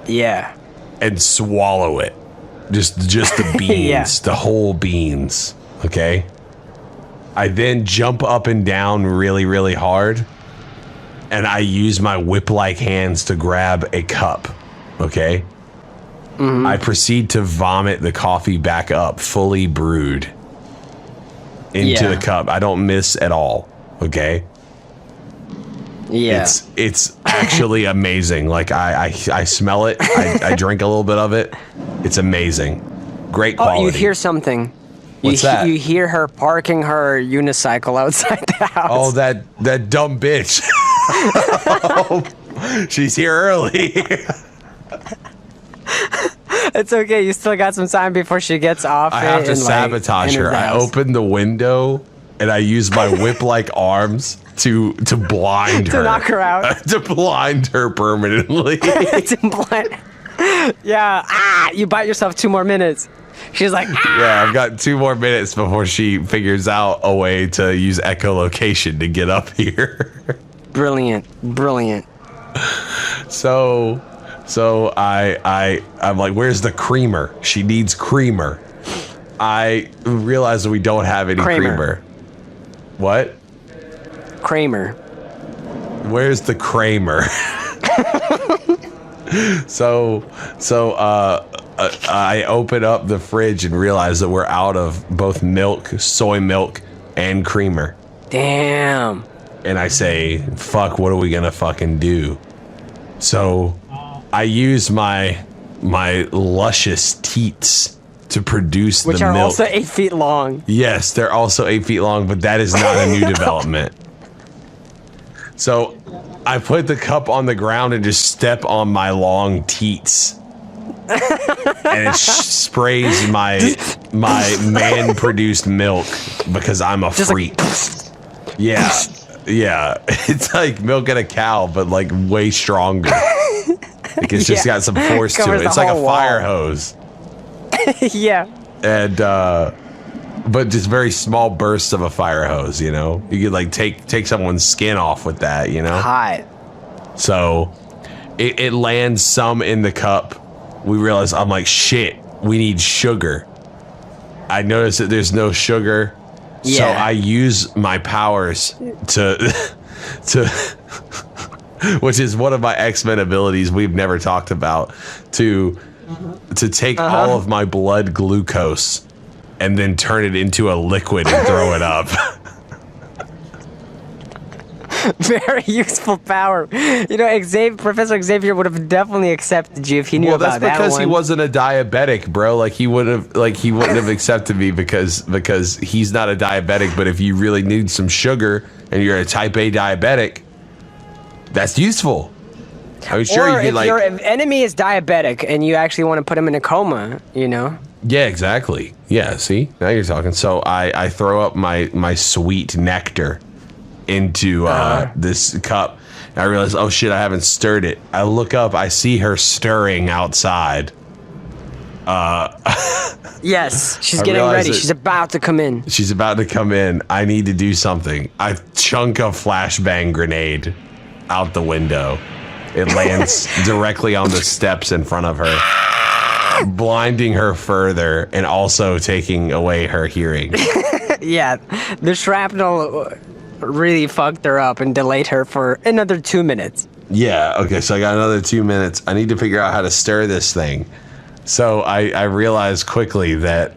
Yeah. And swallow it. Just the beans, the whole beans. Okay. I then jump up and down really, really hard, and I use my whip-like hands to grab a cup. Okay. I proceed to vomit the coffee back up, fully brewed, into the cup. I don't miss at all. Okay. Yeah. It's actually amazing. Like I smell it. I drink a little bit of it. It's amazing. Great quality. Oh, you hear something. What's that? You hear her parking her unicycle outside the house. Oh, that dumb bitch. Oh, she's here early. It's okay. You still got some time before she gets off. I have to sabotage her. I open the window and I use my whip-like arms to blind her. To knock her out. To blind her permanently. Yeah. You bite yourself 2 more minutes. She's like, Yeah, I've got 2 more minutes before she figures out a way to use echolocation to get up here. Brilliant. So I'm like, where's the creamer? She needs creamer. I realize that we don't have any creamer. What? Kramer. Where's the Kramer? So I open up the fridge and realize that we're out of both milk, soy milk, and creamer. Damn. And I say, fuck, what are we gonna fucking do? So I use my luscious teats to produce the milk. Which are also 8 feet long. Yes, they're also 8 feet long, but that is not a new development. So I put the cup on the ground and just step on my long teats. And it sprays my man-produced milk because I'm a freak. Yeah. It's like milking a cow, but like way stronger. Like it's just got some force to it. It's like a fire hose. Yeah. And but just very small bursts of a fire hose, you know? You could like take someone's skin off with that, you know? Hot. So it lands some in the cup. We realize, I'm like, shit, we need sugar. I notice that there's no sugar. Yeah. So I use my powers to which is one of my X-Men abilities we've never talked about, to take all of my blood glucose and then turn it into a liquid and throw it up. Very useful power. You know, Professor Xavier would have definitely accepted you if he knew about that one. Well, that's because he wasn't a diabetic, bro. Like he wouldn't have accepted me because he's not a diabetic. But if you really need some sugar and you're a type A diabetic, that's useful. I'm sure you could like. Or if your enemy is diabetic and you actually want to put him in a coma, you know. Yeah, exactly. Yeah, see, now you're talking. So I throw up my sweet nectar into this cup. And I realize, oh shit, I haven't stirred it. I look up, I see her stirring outside. Yes, she's getting ready. She's about to come in. She's about to come in. I need to do something. I chunk a flashbang grenade out the window. It lands directly on the steps in front of her, blinding her further and also taking away her hearing. Yeah, the shrapnel really fucked her up and delayed her for another 2 minutes. Yeah, okay, so I got another 2 minutes. I need to figure out how to stir this thing. So I realized quickly that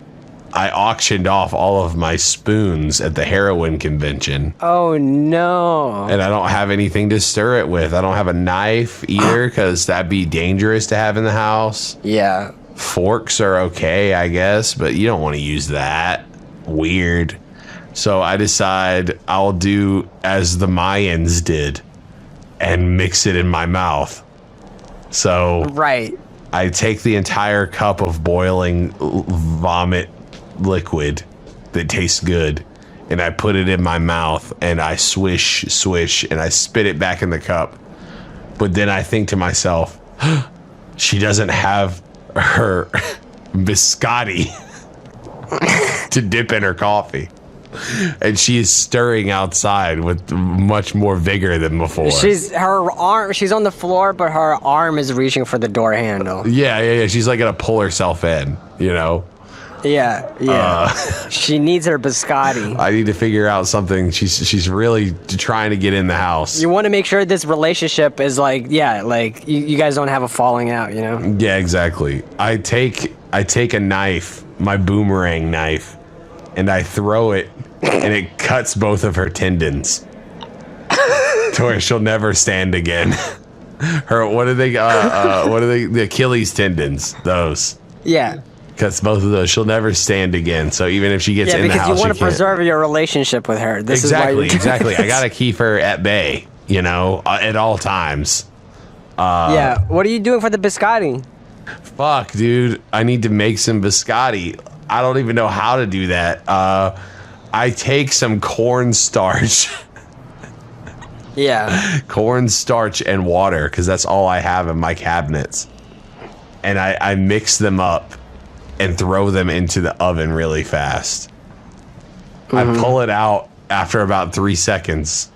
I auctioned off all of my spoons at the heroin convention. Oh, no. And I don't have anything to stir it with. I don't have a knife either, because that'd be dangerous to have in the house. Yeah. Forks are okay, I guess, but you don't want to use that. Weird. So I decide I'll do as the Mayans did and mix it in my mouth. So right. I take the entire cup of boiling vomit liquid that tastes good and I put it in my mouth and I swish, and I spit it back in the cup. But then I think to myself, she doesn't have her biscotti to dip in her coffee. And she is stirring outside with much more vigor than before. She's on the floor, but her arm is reaching for the door handle. Yeah. She's like gonna pull herself in, you know? Yeah. She needs her biscotti. I need to figure out something. She's really trying to get in the house. You want to make sure this relationship is like you guys don't have a falling out, you know? Yeah, exactly. I take a knife, my boomerang knife, and I throw it, and it cuts both of her tendons to where she'll never stand again. What are they? The Achilles tendons? Those. Yeah. Cuts both of those. She'll never stand again. So even if she gets in the house, because you want to preserve your relationship with her. This exactly. Is why I gotta keep her at bay, you know, at all times. Yeah. What are you doing for the biscotti? Fuck, dude. I need to make some biscotti. I don't even know how to do that. I take some cornstarch. Yeah. Cornstarch and water, because that's all I have in my cabinets. And I mix them up and throw them into the oven really fast. I pull it out after about 3 seconds,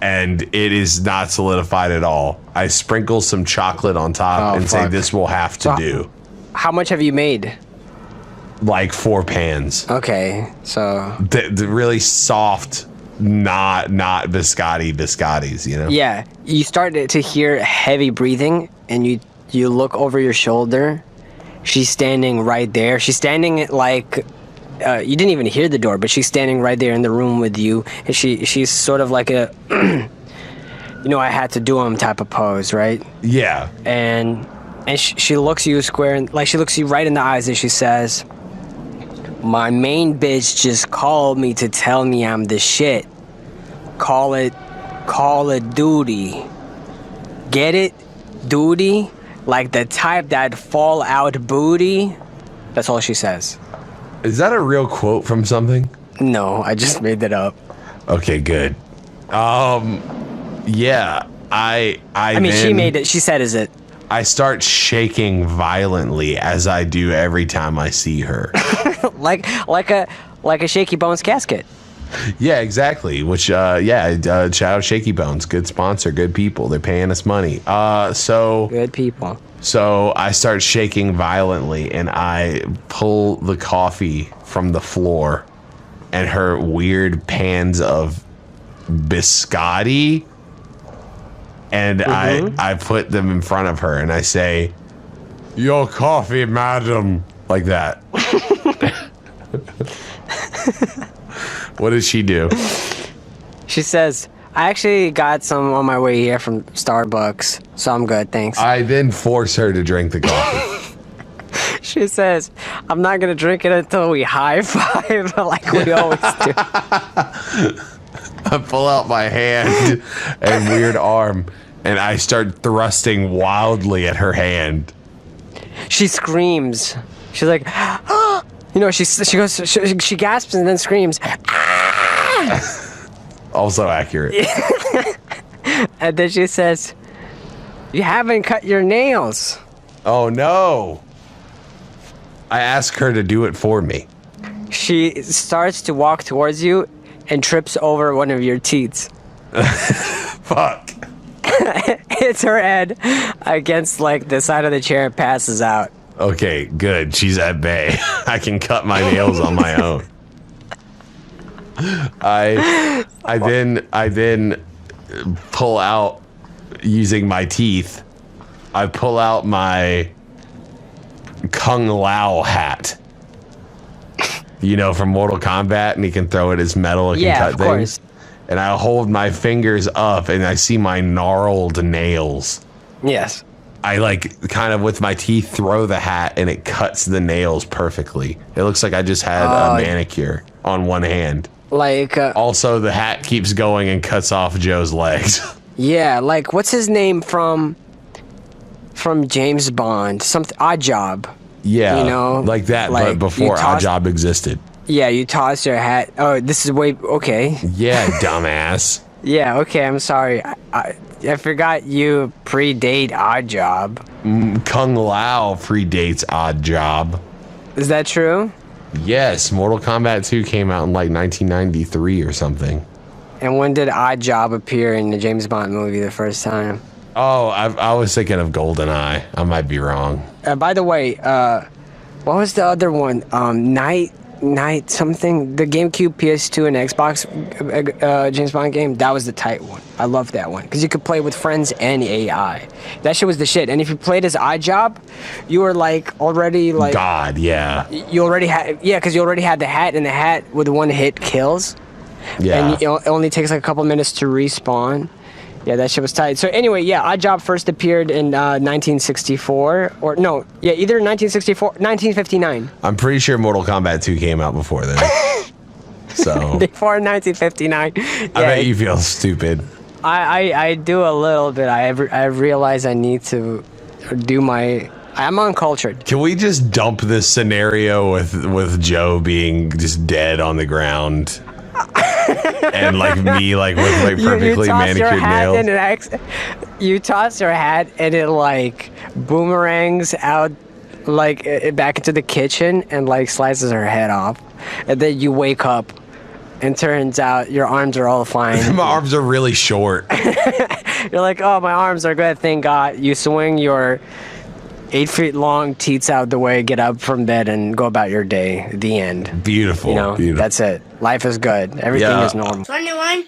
and it is not solidified at all. I sprinkle some chocolate on top and say this will have to do. How much have you made? Like 4 pans. Okay, so the really soft, not biscottis, you know? yeah, you start to hear heavy breathing, and you look over your shoulder. She's standing right there. She's standing like you didn't even hear the door, but she's standing right there in the room with you, and she's sort of like a I had to do 'em type of pose, right? Yeah. And she looks you square, and like she looks you right in the eyes, and she says, "My main bitch just called me to tell me I'm the shit. Call it duty. Get it? Duty? Like the type that fall out booty." That's all she says. Is that a real quote from something? No, I just made that up. Okay, good. Yeah, I mean, she made it. She said, "Is it?" I start shaking violently as I do every time I see her. like a Shaky Bones casket. Yeah, exactly. Which, shout out Shaky Bones. Good sponsor, good people. They're paying us money. Good people. So I start shaking violently, and I pull the coffee from the floor, and her weird pans of biscotti, and I put them in front of her, and I say, "Your coffee, madam," like that. What does she do? She says, "I actually got some on my way here from Starbucks, so I'm good, thanks." I then force her to drink the coffee. She says, "I'm not gonna drink it until we high five like we always do." I pull out my hand and weird arm, and I start thrusting wildly at her hand. She screams. She's like, "Ah!" She gasps and then screams. "Ah!" Also accurate. And then she says, "You haven't cut your nails." Oh no. I ask her to do it for me. She starts to walk towards you and trips over one of your teats. Fuck. Hits her head against like the side of the chair and passes out. Okay, good. She's at bay. I can cut my nails on my own. I then pull out, using my teeth, I pull out my Kung Lao hat. You know, from Mortal Kombat, and he can throw it as metal, it can cut things. Course. And I hold my fingers up, and I see my gnarled nails. Yes. I like kind of with my teeth throw the hat, and it cuts the nails perfectly. It looks like I just had a manicure on one hand. Like also, the hat keeps going and cuts off Joe's legs. Yeah, like what's his name from James Bond? Something Odd Job. Yeah, you know, like that, like but before Odd Job existed. Yeah, you toss your hat. Oh, this is way okay. Yeah, dumbass. Yeah, okay. I'm sorry. I forgot you predate Odd Job. Kung Lao predates Odd Job. Is that true? Yes, Mortal Kombat 2 came out in like 1993 or something. And when did Odd Job appear in the James Bond movie the first time? Oh, I was thinking of GoldenEye. I might be wrong. By the way, what was the other one? Night something. The GameCube, PS2, and Xbox James Bond game. That was the tight one. I loved that one because you could play with friends and AI. That shit was the shit. And if you played as Odd Job, you were like already like God, yeah. You already had because you already had the hat, and the hat with one hit kills. Yeah. And it only takes like a couple minutes to respawn. Yeah, that shit was tight. So anyway, yeah, Odd Job first appeared in 1964, or no, yeah, either 1964, 1959. I'm pretty sure Mortal Kombat 2 came out before then. So Before 1959. Yeah, I bet you feel stupid. I do a little bit. I realize I need to do my. I'm uncultured. Can we just dump this scenario with Joe being just dead on the ground? And like me, like with like perfectly manicured nails. And you toss your hat and it like boomerangs out like back into the kitchen and like slices her head off. And then you wake up and turns out your arms are all fine. My arms are really short. You're like, oh, my arms are good, thank God. You swing your 8 feet long teats out the way, get up from bed, and go about your day. The end. Beautiful. You know, beautiful. That's it. Life is good. Everything is normal. 21.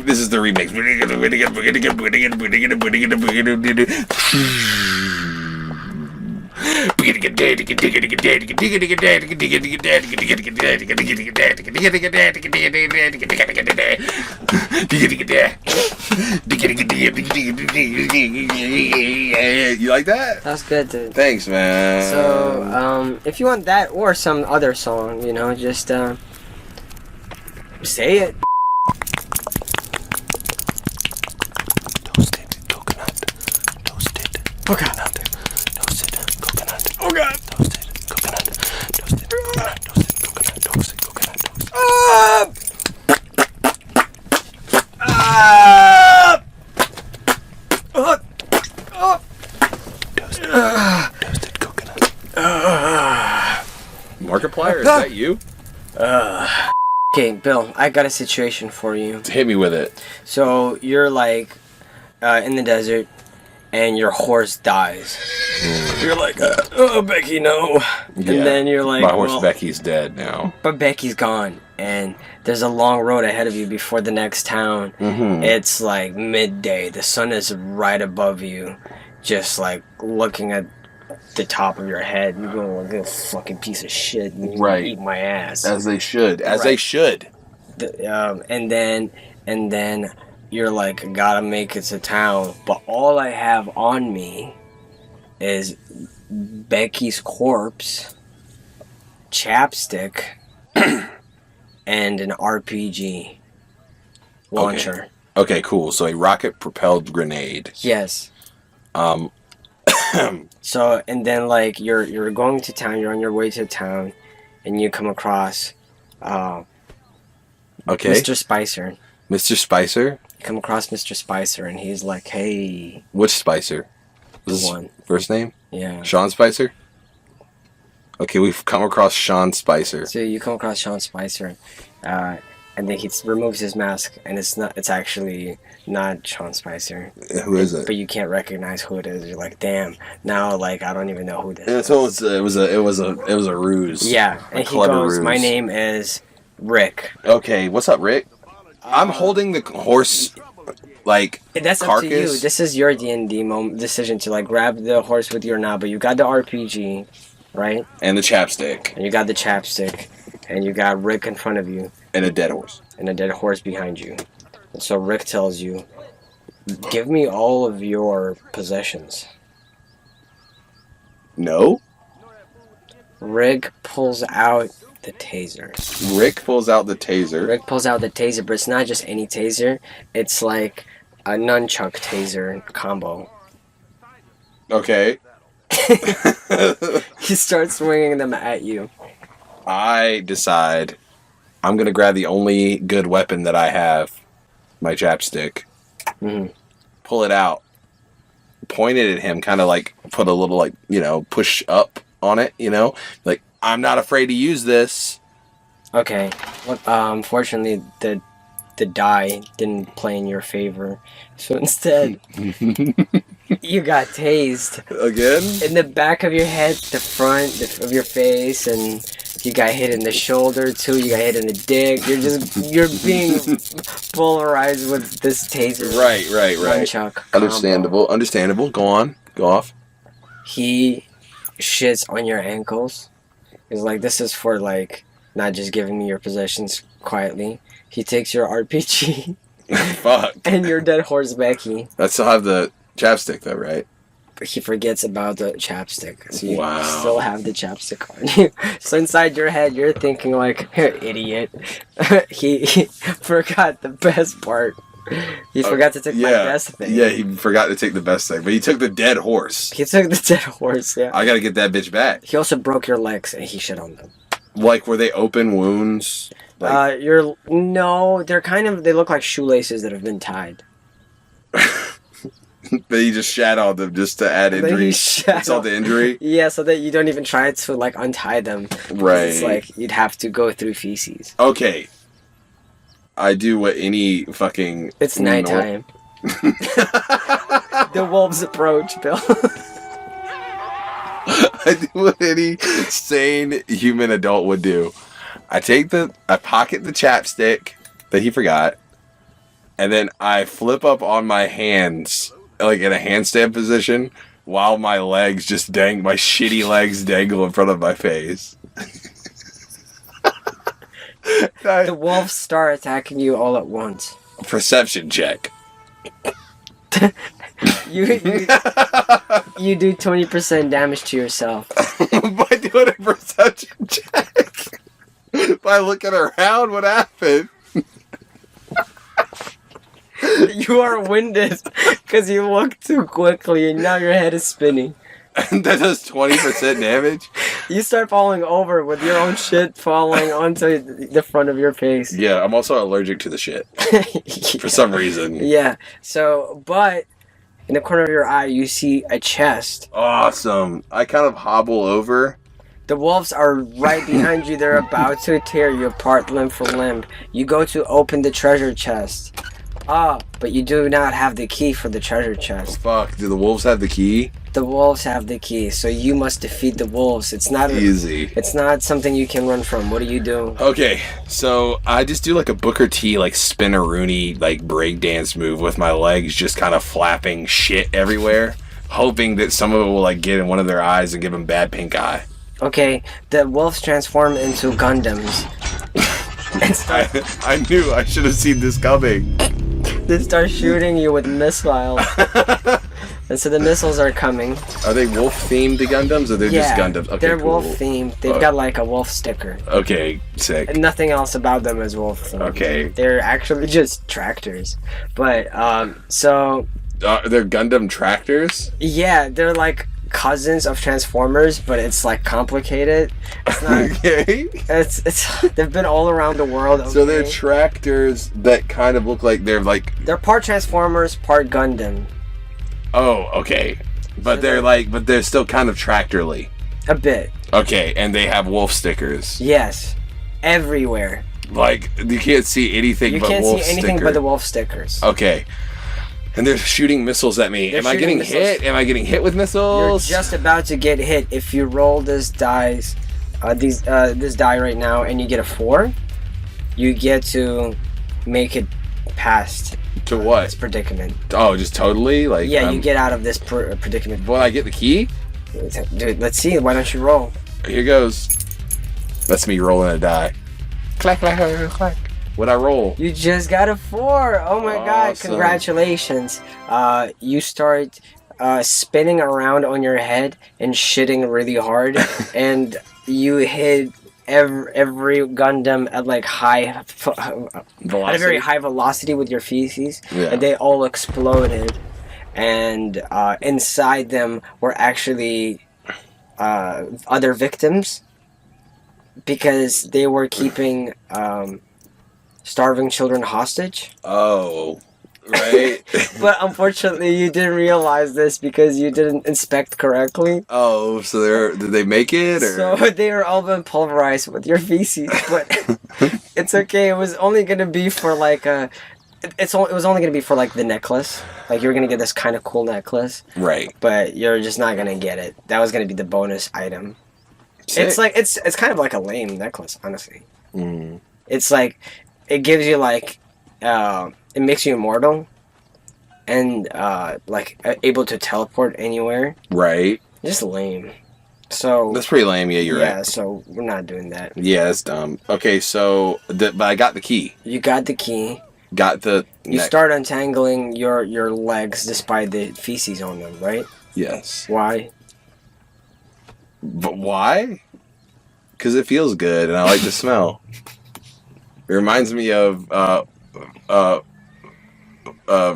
This is the remix. You like that? That's good, dude. Thanks, man. So, if you want that or some other song, you know, just say it. Toasted coconut. Toasted coconut. Toasted coconut. Oh God. Toasted coconut. Toasted coconut. Toasted coconut. Toasted coconut. Toasted coconut. Markiplier, is that you? Okay, Bill, I got a situation for you. Hit me with it. So you're like in the desert, and your horse dies. You're like, oh, Becky, no. And then you're like, my horse Becky's dead now. But Becky's gone, and there's a long road ahead of you before the next town. Mm-hmm. It's like midday. The sun is right above you, just like looking at the top of your head. You're going like a fucking piece of shit. And Right. Eat my ass. As they should. As Right. they should. And then you're like, gotta make it to town, but all I have on me is Becky's corpse, chapstick, and an RPG launcher. Okay, cool. So a rocket-propelled grenade. Yes. So, and then like you're going to town, you're on your way to town, and you come across Okay. Mr. Spicer. Mr. Spicer? You come across Mr. Spicer, and he's like, hey. Which Spicer? Was his One. first name? Yeah. Sean Spicer? Okay, we've come across Sean Spicer. So you come across Sean Spicer, and then he removes his mask, and it's actually not Sean Spicer. Who is it? But you can't recognize who it is. You're like, damn. Now, like, I don't even know who this Yeah, is. so it was a ruse. Yeah, A and he clever goes, ruse. my name is Rick. Okay, what's up, Rick? I'm holding the horse, like, That's up carcass. to you. This is your D&D decision to, like, grab the horse with you or not, but you got the RPG, right? And the chapstick. And you got the chapstick, and you got Rick in front of you, And a dead horse. and a dead horse behind you. And so Rick tells you, give me all of your possessions. No? Rick pulls out the taser. Rick pulls out the taser. Rick pulls out the taser, but it's not just any taser. It's like a nunchuck taser combo. Okay. He starts swinging them at you. I decide I'm going to grab the only good weapon that I have, my chapstick, pull it out, point it at him, kind of like put a little like, push up on it, like, I'm not afraid to use this. Okay. Well, unfortunately, the die didn't play in your favor. So instead, you got tased. Again? In the back of your head, the front of your face, and you got hit in the shoulder too. You got hit in the dick. You're being polarized with this taser. Right. Nunchuck combo. Understandable. Go on. Go off. He shits on your ankles. He's like, this is for like not just giving me your possessions quietly. He takes your RPG. Fuck. And your dead horse Becky. I still have the chapstick though, right? But he forgets about the chapstick. So you Wow. still have the chapstick on you. So inside your head, you're thinking like, idiot. He forgot the best part. He forgot to take my best thing. Yeah, he forgot to take the best thing. But he took the dead horse. He took the dead horse, yeah. I gotta get that bitch back. He also broke your legs and he shit on them. Like, were they open wounds? Like, No, they look like shoelaces that have been tied. but he just shat on them just to add injury. Insult the injury? Yeah, so that you don't even try to like untie them. Right. It's like you'd have to go through feces. Okay. I do what any fucking... It's nighttime. The wolves approach, Bill. I do what any sane human adult would do. I pocket the chapstick that he forgot, and then I flip up on my hands, like in a handstand position, while my legs just my shitty legs dangle in front of my face. The wolves start attacking you all at once. Perception check. You do 20% damage to yourself. By doing a perception check. By looking around, what happened? You are winded because you look too quickly and now your head is spinning. And that does 20% damage? You start falling over with your own shit falling onto the front of your face. Yeah, I'm also allergic to the shit. For some reason. Yeah, but in the corner of your eye, you see a chest. Awesome. I kind of hobble over. The wolves are right behind you. They're about to tear you apart limb for limb. You go to open the treasure chest. But you do not have the key for the treasure chest. Fuck, do the wolves have the key? The wolves have the key, so you must defeat the wolves. It's not easy. It's not something you can run from. What do you do? Okay, so I just do like a Booker T, like spin-a-rooney, like breakdance move with my legs just kind of flapping shit everywhere, hoping that some of it will like get in one of their eyes and give them bad pink eye. Okay, the wolves transform into Gundams. I knew I should have seen this coming. They start shooting you with missiles. And so the missiles are coming. Are they wolf-themed Gundams, or they're just Gundams? Okay, they're cool. wolf-themed. They've got like a wolf sticker. Okay, sick. And nothing else about them is wolf-themed. Okay. They're actually just tractors. But, so... they're Gundam tractors? Yeah, they're like cousins of Transformers, but it's like complicated. It's not... Okay. It's they've been all around the world. Okay? So they're tractors that kind of look like they're part Transformers, part Gundam. Oh, okay. But so they're still kind of tractorly. A bit. Okay, and they have wolf stickers. Yes. Everywhere. Like, you can't see anything but wolf stickers. You can't see anything but the wolf stickers. Okay. And they're shooting missiles at me. Am I getting hit? Am I getting hit with missiles? You're just about to get hit. If you roll this die right now and you get a 4, you get to make it past... To what? This predicament. Oh, just totally? Like, yeah, you get out of this predicament. Will I get the key? Dude, let's see. Why don't you roll? Here goes. That's me rolling a die. Clack, clack, clack, clack. What'd I roll? You just got a 4. Oh my god, congratulations. You start spinning around on your head and shitting really hard. And you hit... Every Gundam at like at a very high velocity with your feces, and they all exploded, and inside them were actually other victims, because they were keeping starving children hostage. Oh, right. But unfortunately, you didn't realize this because you didn't inspect correctly. Oh, so did they make it? Or? So they were all been pulverized with your feces, but it's okay. It was only gonna be for like it was only gonna be for like the necklace. Like you were gonna get this kind of cool necklace, Right. but you're just not gonna get it. That was gonna be the bonus item. Sick. It's like it's kind of like a lame necklace, honestly. Mm. It's like it gives you like it makes you immortal and like able to teleport anywhere. Right. Just lame. So That's pretty lame. Yeah, you're yeah, right. so we're not doing that. Yeah, that's dumb. Okay, so but I got the key. You got the key. Got the. You start untangling your legs despite the feces on them, right? Yes. Why? But why? Because it feels good and I like the smell. It reminds me of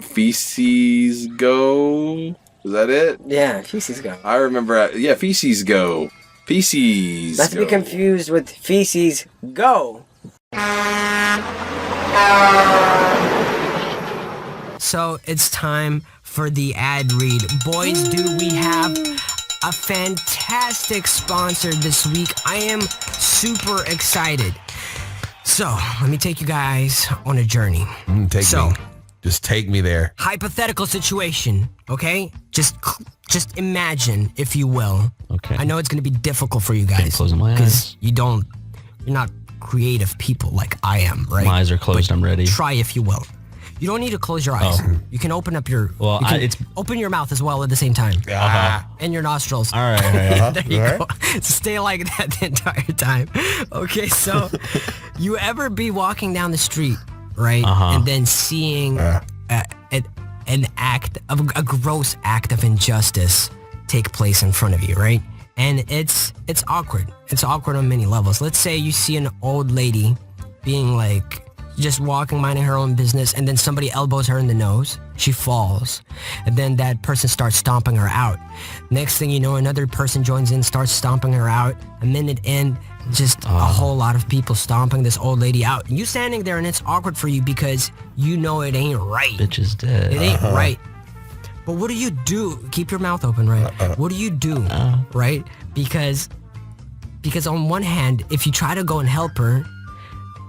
feces go. Is that it? Yeah, feces go. I remember. Yeah, feces go. Feces. Not to be go. confused with feces go. So it's time for the ad read. Boys, do we have a fantastic sponsor this week? I am super excited. So let me take you guys on a journey. Take me. Just take me there. Hypothetical situation, okay? Just imagine, if you will. Okay. I know it's going to be difficult for you guys. Closing my eyes. You're not creative people like I am, right? My eyes are closed. But I'm ready. Try if you will. You don't need to close your eyes. Oh. You can open up your. Well, you can it's open your mouth as well at the same time. And your nostrils. all right. There you go. So stay like that the entire time. Okay, so you ever be walking down the street, right, and then seeing an act of a gross act of injustice take place in front of you, right? And it's awkward. It's awkward on many levels. Let's say you see an old lady being like just walking, minding her own business, and then somebody elbows her in the nose. She falls. And then that person starts stomping her out. Next thing you know, another person joins in, starts stomping her out. A minute in, just a whole lot of people stomping this old lady out. And you standing there and it's awkward for you because you know it ain't right. Bitch is dead. It ain't right. But what do you do? Keep your mouth open, right? What do you do, right? Because on one hand, if you try to go and help her,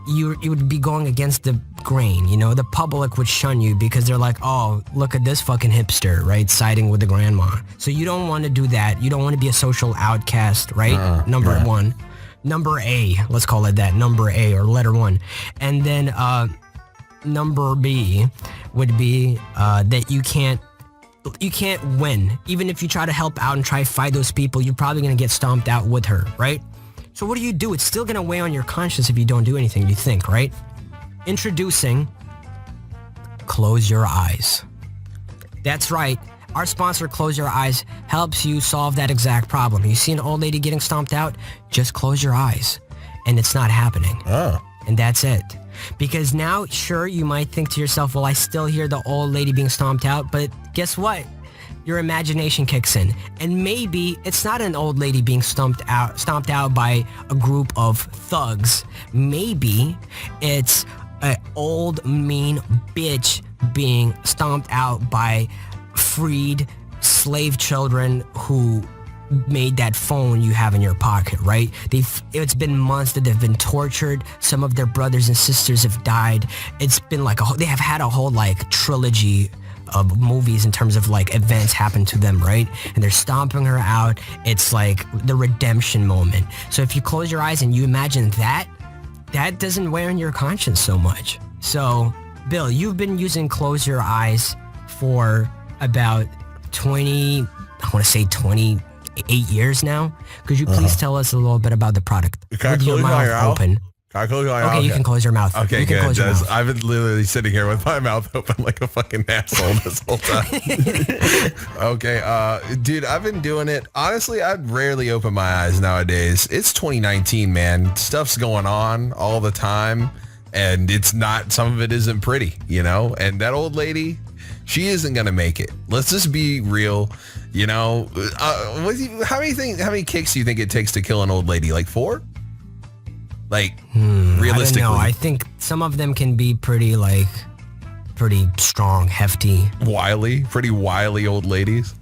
you would be going against the grain, you know? The public would shun you because they're like, oh, look at this fucking hipster, right? Siding with the grandma. So you don't want to do that. You don't want to be a social outcast, right? Number one. Number A, let's call it that. Number A, or letter one. And then number B would be that you can't win. Even if you try to help out and try to fight those people, you're probably going to get stomped out with her, right? So what do? It's still going to weigh on your conscience if you don't do anything, you think, right? Introducing Close Your Eyes. That's right. Our sponsor, Close Your Eyes, helps you solve that exact problem. You see an old lady getting stomped out? Just close your eyes. And it's not happening. And that's it. Because now, sure, you might think to yourself, well, I still hear the old lady being stomped out, but guess what? Your imagination kicks in. And maybe it's not an old lady being stomped out by a group of thugs. Maybe it's an old, mean bitch being stomped out by freed slave children who made that phone you have in your pocket, right? It's been months that they've been tortured. Some of their brothers and sisters have died. It's been like they have had a whole like trilogy of movies in terms of like events happen to them, right? And they're stomping her out. It's like the redemption moment. So if you close your eyes and you imagine that doesn't wear on your conscience so much. So Bill, you've been using Close Your Eyes for about 28 years now. Could you please tell us a little bit about the product? Can I With your close my mouth open. Can I close my mouth? Okay, you can close your mouth. Okay, you can good. close your mouth. I've been literally sitting here with my mouth open like a fucking asshole this whole time. Okay, dude, I've been doing it. Honestly, I'd rarely open my eyes nowadays. It's 2019, man. Stuff's going on all the time, and it's not, some of it isn't pretty, you know? And that old lady, she isn't gonna make it. Let's just be real, you know? How many kicks do you think it takes to kill an old lady? Like 4? Like, I realistically. don't know. I think some of them can be pretty strong, hefty. Pretty wily old ladies.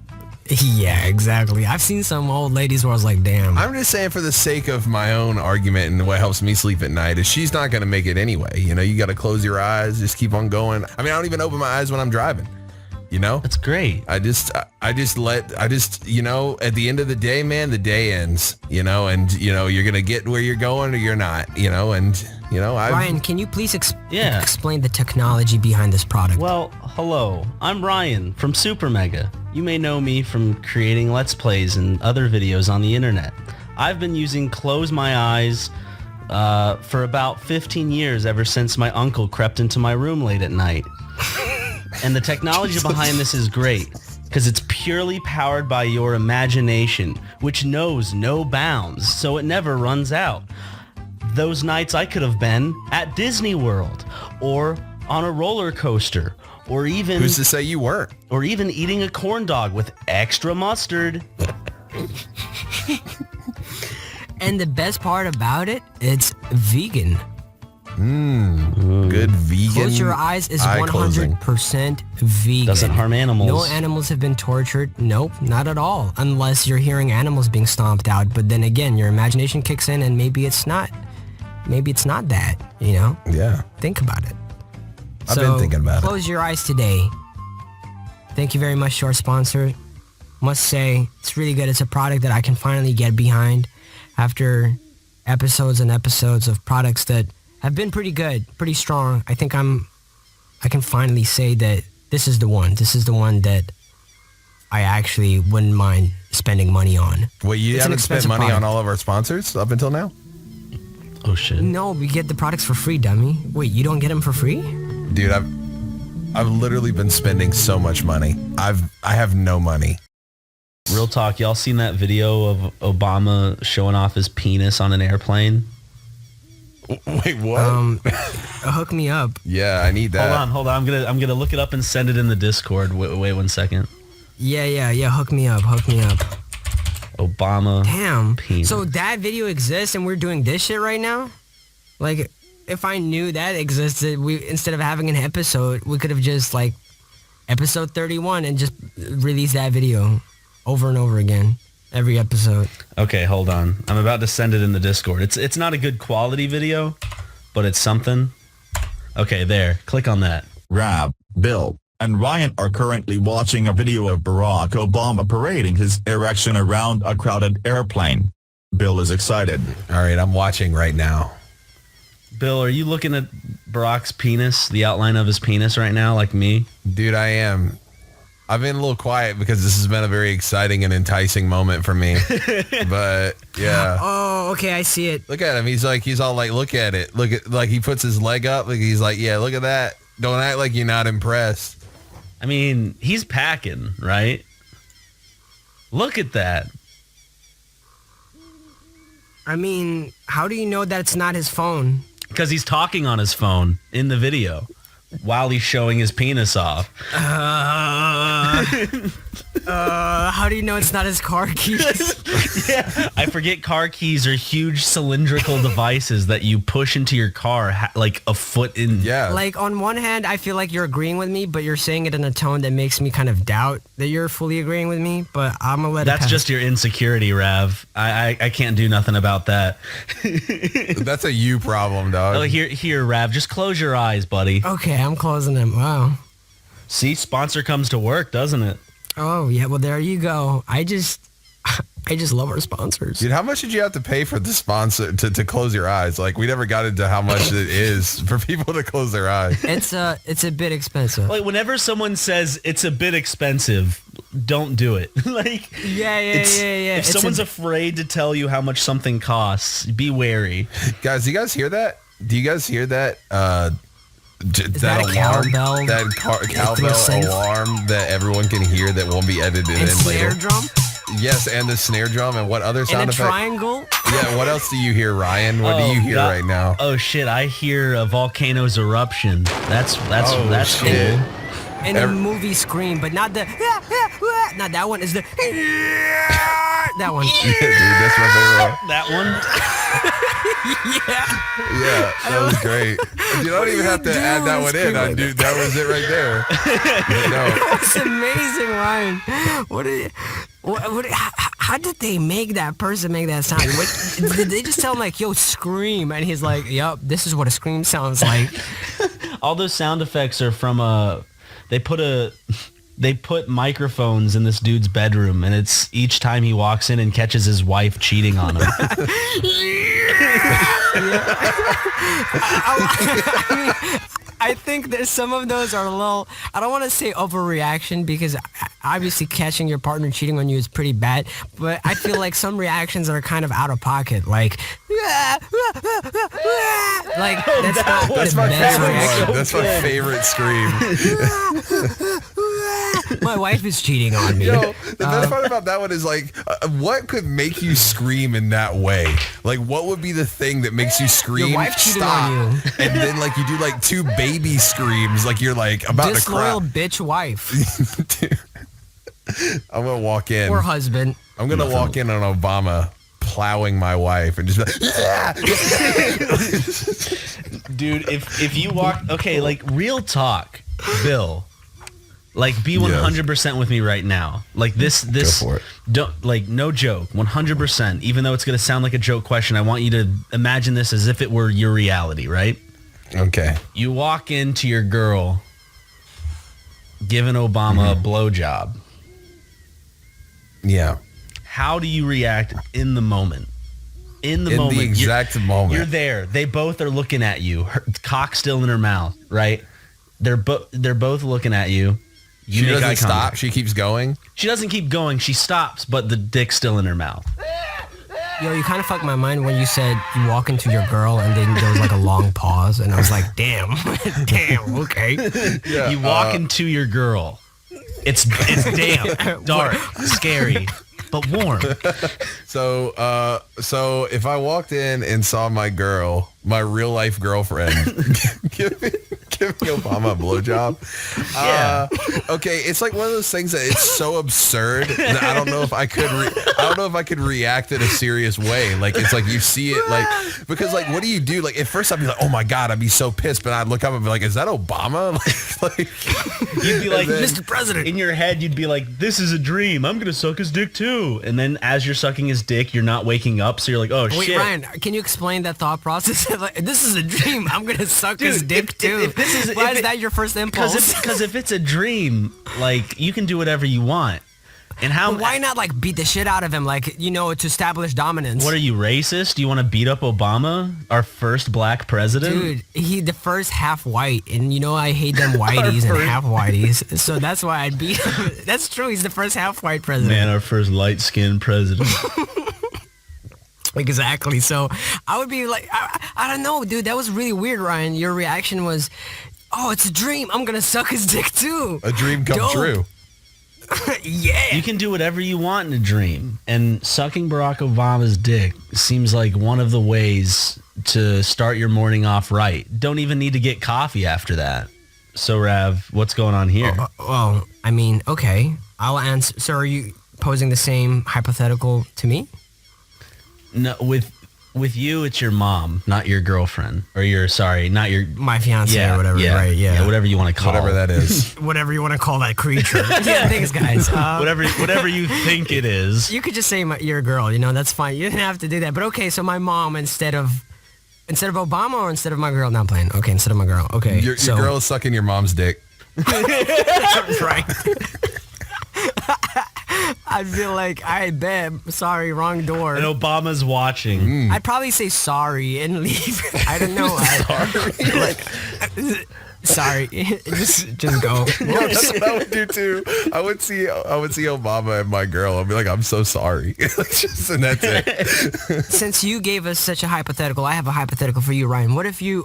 Yeah, exactly. I've seen some old ladies where I was like, damn. I'm just saying for the sake of my own argument and what helps me sleep at night is she's not going to make it anyway. You know, you got to close your eyes, just keep on going. I mean, I don't even open my eyes when I'm driving, you know? That's great. I just, you know, at the end of the day, man, the day ends, you know, and, you know, you're going to get where you're going or you're not, you know, and, you know, Ryan, can you please explain the technology behind this product? Well, hello. I'm Ryan from SuperMega. You may know me from creating Let's Plays and other videos on the internet. I've been using Close My Eyes for about 15 years, ever since my uncle crept into my room late at night. And the technology behind this is great, because it's purely powered by your imagination, which knows no bounds, so it never runs out. Those nights I could have been at Disney World, or on a roller coaster, or even... Who's to say you weren't? Or even eating a corn dog with extra mustard. And the best part about it, it's vegan. Good vegan. Close Your Eyes is 100% vegan. Doesn't harm animals. No animals have been tortured. Nope, not at all. Unless you're hearing animals being stomped out. But then again, your imagination kicks in and maybe it's not that, you know? Yeah. Think about it. I've been thinking about it. Close your eyes today. Thank you very much to our sponsor. Must say, it's really good. It's a product that I can finally get behind after episodes and episodes of products that have been pretty good, pretty strong. I think I can finally say that this is the one. This is the one that I actually wouldn't mind spending money on. Wait, you haven't spent money product. on all of our sponsors up until now? Oh, shit. No, we get the products for free, dummy. Wait, you don't get them for free? Dude, I've literally been spending so much money. I have no money. Real talk, y'all seen that video of Obama showing off his penis on an airplane? Wait, what? Hook me up. Yeah, I need that. Hold on. I'm gonna look it up and send it in the Discord. Wait 1 second. Yeah. Hook me up. Obama. Damn. Penis. So that video exists and we're doing this shit right now? Like, if I knew that existed, instead of having an episode, we could have just, like, episode 31 and just release that video over and over again. Every episode. Okay, hold on. I'm about to send it in the Discord. It's not a good quality video, but it's something. Okay, there. Click on that. Rab, Bill, and Ryan are currently watching a video of Barack Obama parading his erection around a crowded airplane. Bill is excited. All right, I'm watching right now. Bill, are you looking at Barack's penis, the outline of his penis right now, like me? Dude, I am. I've been a little quiet because this has been a very exciting and enticing moment for me. But yeah. Oh, okay, I see it. Look at him. He's all like, look at it. Look at, like, he puts his leg up. Like, he's like, yeah, look at that. Don't act like you're not impressed. I mean, he's packing, right? Look at that. I mean, how do you know that it's not his phone? Because he's talking on his phone in the video while he's showing his penis off. How do you know it's not his car keys? Yeah, I forget car keys are huge cylindrical devices that you push into your car like a foot in. Yeah. Like, on one hand, I feel like you're agreeing with me, but you're saying it in a tone that makes me kind of doubt that you're fully agreeing with me, but I'm gonna let it pass. That's just your insecurity, Rav. I can't do nothing about that. That's a you problem, dog. Oh, here, Rav. Just close your eyes, buddy. Okay, I'm closing them. Wow. See, sponsor comes to work, doesn't it? Oh, yeah, well, there you go. I just love our sponsors. Dude, how much did you have to pay for the sponsor to close your eyes? Like, we never got into how much it is for people to close their eyes. It's a bit expensive. Like, whenever someone says it's a bit expensive, don't do it. Like, yeah. If someone's afraid to tell you how much something costs, be wary. Guys, do you guys hear that? Do you guys hear that? that a alarm, cowbell? that cowbell alarm that everyone can hear that won't be edited and in snare later. drum? Yes, and the snare drum, and what other sound And a effect? triangle? Yeah, what else do you hear, Ryan? What do you hear right now? Oh shit, I hear a volcano's eruption. That's shit. cool. And a movie scream, but not the not that one. Is the that one? Yeah, dude, that's my favorite one. That one? Yeah, that was great. You don't even have to add that one in. Dude, that was it right there. No. That's amazing, Ryan. How did they make that person make that sound? Did they just tell him like, yo, scream? And he's like, yup, this is what a scream sounds like. All those sound effects are from they put microphones in this dude's bedroom, and it's each time he walks in and catches his wife cheating on him. I think that some of those are a little, I don't want to say overreaction, because obviously catching your partner cheating on you is pretty bad, but I feel like some reactions are kind of out of pocket, like That's my favorite one. That's my favorite scream. My wife is cheating on me. Yo, the best part about that one is like, what could make you scream in that way? Like, what would be the thing that makes you scream? Your wife cheating stop, on you. and then like you do like two baby screams, like you're like about to cry. Disloyal bitch wife. Dude, I'm gonna walk in. Or husband. I'm gonna walk in on Obama plowing my wife and just be like, Dude, if you walk, okay, like real talk, Bill, like be 100% with me right now. Like this, Go for it. don't, like, no joke, 100%. Even though it's gonna sound like a joke question, I want you to imagine this as if it were your reality, right? Okay. You walk into your girl giving Obama a blowjob. Yeah. How do you react in the moment? In the moment. The exact moment. You're there. They both are looking at you. Her cock still in her mouth, right? They're both looking at you. She doesn't stop. She keeps going. She doesn't keep going. She stops, but the dick's still in her mouth. Yo, you kind of fucked my mind when you said you walk into your girl and then there was like a long pause, and I was like, damn, okay. Yeah, You walk into your girl. It's damp, dark, scary, but warm. So if I walked in and saw my girl, my real life girlfriend, giving Obama a blowjob, okay, it's like one of those things that it's so absurd that I don't know if I could react in a serious way. Like, it's like you see it, like, because like, what do you do? Like, at first I'd be like, oh my god, I'd be so pissed, but I'd look up and be like, is that Obama? like You'd be like, then, Mr. President. In your head, you'd be like, this is a dream. I'm gonna suck his dick too. And then as you're sucking his dick, you're not waking up, so you're like, oh shit. Wait, Ryan, can you explain that thought process? Like, this is a dream. I'm gonna suck his dick too. Why is that your first impulse? Because if it's a dream, like, you can do whatever you want. And how? But why not like beat the shit out of him, like, you know, to establish dominance? What are you, racist? Do you want to beat up Obama, our first black president? Dude, he the first half white, and you know I hate them whiteys and half whiteys, so that's why I'd beat him. That's true. He's the first half white president. Man, our first light skinned president. Exactly. So I would be like, I don't know, dude. That was really weird, Ryan. Your reaction was, oh, it's a dream. I'm gonna suck his dick too. A dream come true. Yeah. You can do whatever you want in a dream. And sucking Barack Obama's dick seems like one of the ways to start your morning off right. Don't even need to get coffee after that. So, Rav, what's going on here? Well, I mean, okay. I'll answer. So are you posing the same hypothetical to me? No, with you, it's your mom, not your girlfriend, or not your my fiance or whatever. Yeah, right? Yeah, whatever you want to call whatever that is. Whatever you want to call that creature. Yeah, thanks, guys. Whatever you think it is. You could just say your girl. You know, that's fine. You didn't have to do that. But okay, so my mom instead of Obama or instead of my girl. Not playing. Okay, instead of my girl. Okay, your girl is sucking your mom's dick. Right. I'd feel like, I bet, sorry, wrong door. And Obama's watching. I'd probably say sorry and leave. I don't know. Sorry. Just go. Yeah, that's what I would do too. I would see Obama and my girl. I'd be like, I'm so sorry. And that's it. Since you gave us such a hypothetical, I have a hypothetical for you, Ryan. What if you,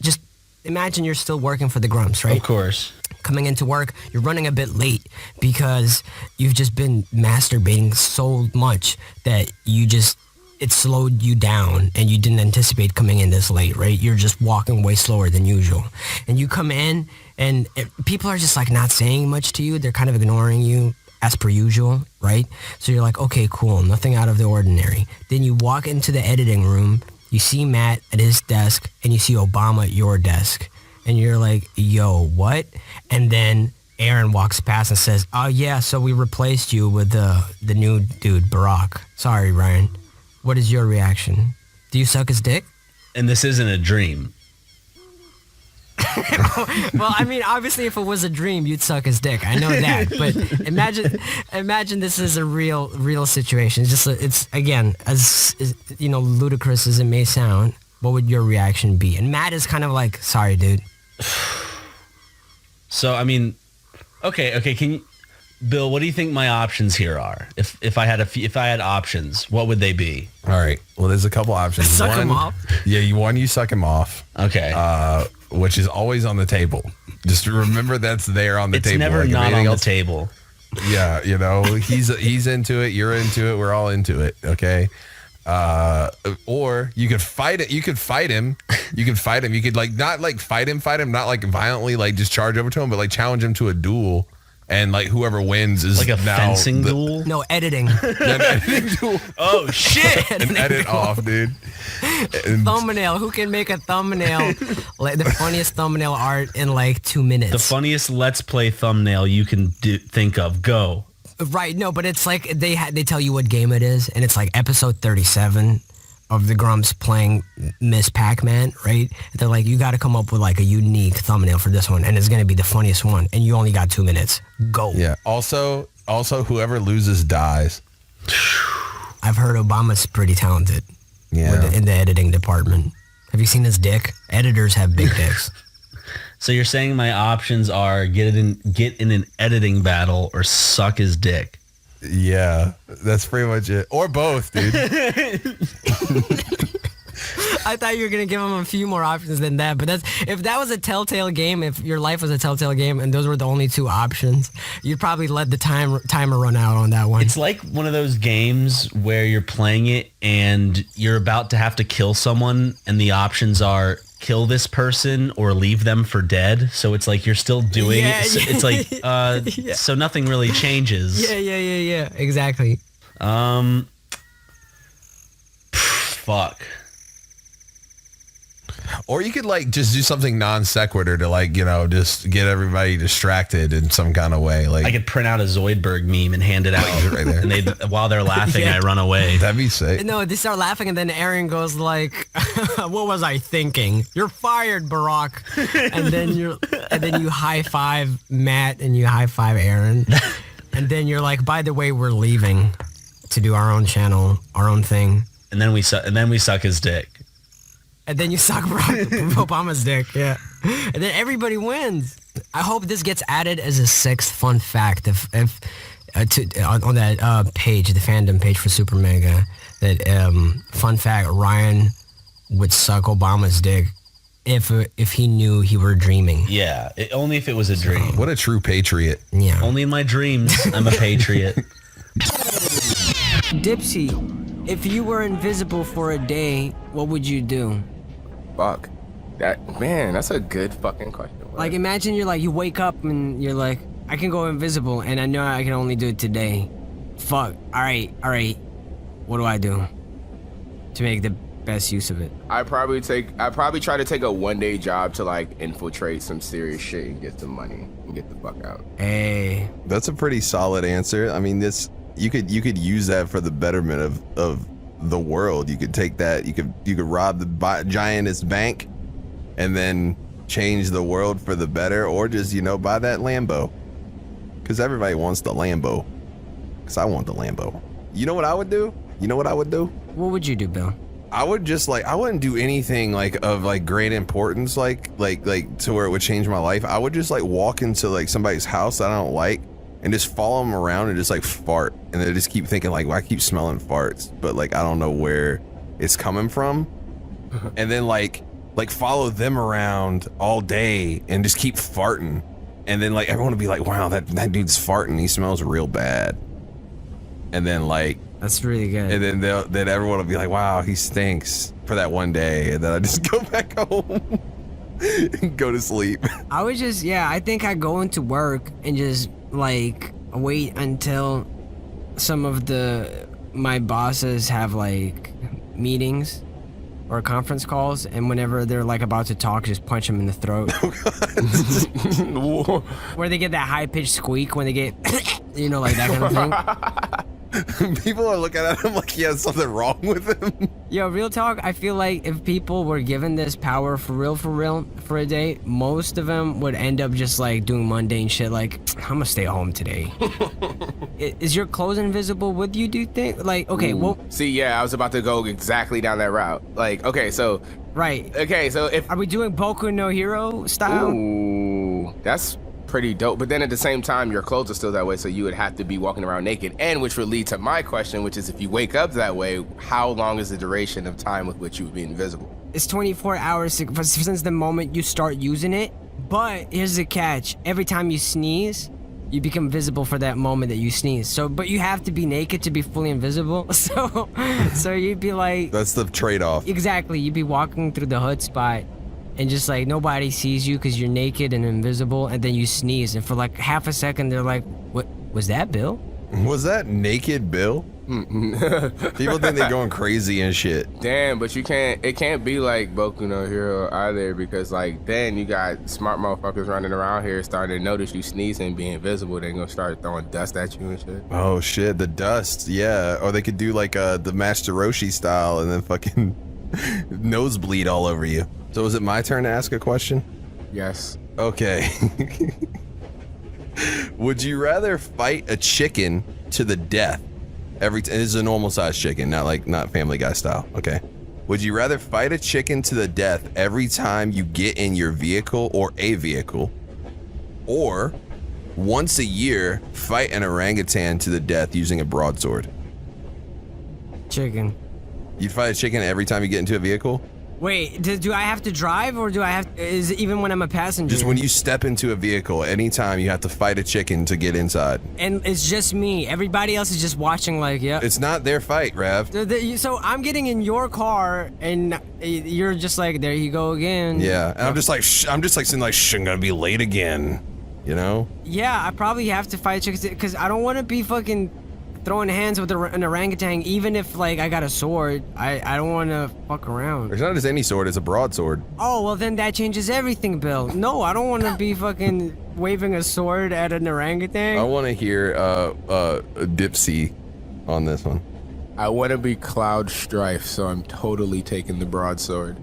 just imagine you're still working for the Grumps, right? Of course. Coming into work, you're running a bit late because you've just been masturbating so much that it slowed you down and you didn't anticipate coming in this late, right? You're just walking way slower than usual. And you come in and people are just like not saying much to you. They're kind of ignoring you as per usual, right? So you're like, okay, cool, nothing out of the ordinary. Then you walk into the editing room. You see Matt at his desk, and you see Obama at your desk. And you're like, yo, what? And then Aaron walks past and says, oh, yeah, so we replaced you with the new dude, Barack. Sorry, Ryan. What is your reaction? Do you suck his dick? And this isn't a dream. Well, I mean, obviously, if it was a dream, you'd suck his dick. I know that. But imagine this is a real situation. It's again, as ludicrous as it may sound. What would your reaction be? And Matt is kind of like, sorry, dude. So, I mean, okay. Can you, Bill? What do you think my options here are? If I had options, what would they be? All right. Well, there's a couple options. Suck him off. Yeah, you suck him off. Okay. Which is always on the table. Just remember that's there on the table. It's never like not on else. the table. Yeah, he's into it. You're into it. We're all into it. Okay. Or you could fight it. You could fight him. You could fight him. You could not fight him, not like violently, just charge over to him, but challenge him to a duel. And whoever wins is like a now fencing duel. No, editing. An editing duel. Oh shit! An edit off, dude. And thumbnail. Who can make a thumbnail like the funniest thumbnail art in 2 minutes? The funniest Let's Play thumbnail you can think of. Go. Right. No, but it's like they tell you what game it is, and it's episode 37 of the Grumps playing Miss Pac-Man, right? They're like, you got to come up with a unique thumbnail for this one, and it's gonna be the funniest one, and you only got 2 minutes. Go. Yeah. Also, whoever loses dies. I've heard Obama's pretty talented. Yeah. In the editing department. Have you seen his dick? Editors have big dicks. So you're saying my options are get in an editing battle or suck his dick? Yeah, that's pretty much it. Or both, dude. I thought you were going to give him a few more options than that, but if that was a Telltale game, if your life was a Telltale game and those were the only 2 options, you'd probably let the timer run out on that one. It's like one of those games where you're playing it and you're about to have to kill someone and the options are kill this person or leave them for dead. So it's like you're still doing it. So it's like, yeah. So nothing really changes. Yeah. Exactly. Fuck. Or you could just do something non sequitur to just get everybody distracted in some kind of way. I could print out a Zoidberg meme and hand it out right there. And while they're laughing, Yeah. I run away. That'd be sick. No, they start laughing, and then Aaron goes what was I thinking? You're fired, Barack. And then you high five Matt and you high five Aaron. And then you're like, by the way, we're leaving to do our own channel, our own thing. And then we suck his dick. And then you suck Obama's dick, yeah. And then everybody wins. I hope this gets added as a 6th fun fact on that page, the fandom page for SuperMega. That fun fact: Ryan would suck Obama's dick if he knew he were dreaming. Yeah, only if it was a dream. What a true patriot. Yeah. Only in my dreams, I'm a patriot. Dipsy, if you were invisible for a day, what would you do? Fuck. That's a good fucking question. Imagine you wake up and you're like, I can go invisible, and I know I can only do it today. Fuck. All right. What do I do to make the best use of it? I'd probably try to take a 1-day job to infiltrate some serious shit and get some money and get the fuck out. Hey. That's a pretty solid answer. I mean, you could use that for the betterment of the world. You could take that. You could rob the giantest bank, and then change the world for the better, or just buy that Lambo, because everybody wants the Lambo. Because I want the Lambo. You know what I would do? What would you do, Bill? I would just I wouldn't do anything of great importance like to where it would change my life. I would just walk into somebody's house that I don't like and just follow them around and just fart, and they just keep thinking well, I keep smelling farts, but I don't know where it's coming from, and then follow them around all day and just keep farting, and then everyone would be like, wow, that dude's farting, he smells real bad, and then That's really good. and then everyone will be like, wow, he stinks for that one day, and then I just go back home and go to sleep. I would just, I think I'd go into work and just wait until some of my bosses have meetings or conference calls, and whenever they're like about to talk, just punch them in the throat. Where they get that high-pitched squeak when they get, you know, like that kind of thing. People are looking at him like he has something wrong with him. Yo, real talk, I feel like if people were given this power for real, for a day, most of them would end up just like doing mundane shit like, I'm gonna stay home today. Is your clothes invisible with you, do you think? Like, okay, well... See, yeah, I was about to go exactly down that route. Like, okay, so... Right. Okay, so if... Are we doing Boku no Hero style? Ooh, that's pretty dope. But then at the same time, your clothes are still that way, so you would have to be walking around naked. And which would lead to my question, which is if you wake up that way, how long is the duration of time with which you would be invisible? It's 24 hours since the moment you start using it. But here's the catch. Every time you sneeze, you become visible for that moment that you sneeze. So, but you have to be naked to be fully invisible. So you'd be like... That's the trade-off. Exactly. You'd be walking through the hood spot and just like nobody sees you because you're naked and invisible, and then you sneeze, and for like half a second they're like, what was that, Bill? Was that naked Bill? People think they're going crazy and shit. Damn, but it can't be like Boku no Hero either, because like then you got smart motherfuckers running around here starting to notice you sneezing and being invisible. They're gonna start throwing dust at you and shit. Oh shit, the dust, yeah. Or they could do like the Master Roshi style and then fucking nosebleed all over you. So is it my turn to ask a question? Yes. Okay. Would you rather fight a chicken to the death this is a normal sized chicken, not Family Guy style, okay? Would you rather fight a chicken to the death every time you get in your vehicle or a vehicle, or once a year fight an orangutan to the death using a broadsword? Chicken. You'd fight a chicken every time you get into a vehicle? Wait, do I have to drive, or is it even when I'm a passenger? Just when you step into a vehicle, anytime you have to fight a chicken to get inside. And it's just me. Everybody else is just watching like, yeah. It's not their fight, Rav. So I'm getting in your car, and you're just like, there you go again. Yeah, and I'm just like saying like, I'm gonna be late again, you know? Yeah, I probably have to fight chickens, because I don't want to be fucking throwing hands with an orangutan, even if like I got a sword. I don't want to fuck around. There's not just any sword, it's a broadsword. Oh, well then that changes everything, Bill. No, I don't want to be fucking waving a sword at an orangutan. I want to hear Dipsy on this one. I want to be Cloud Strife, so I'm totally taking the broadsword.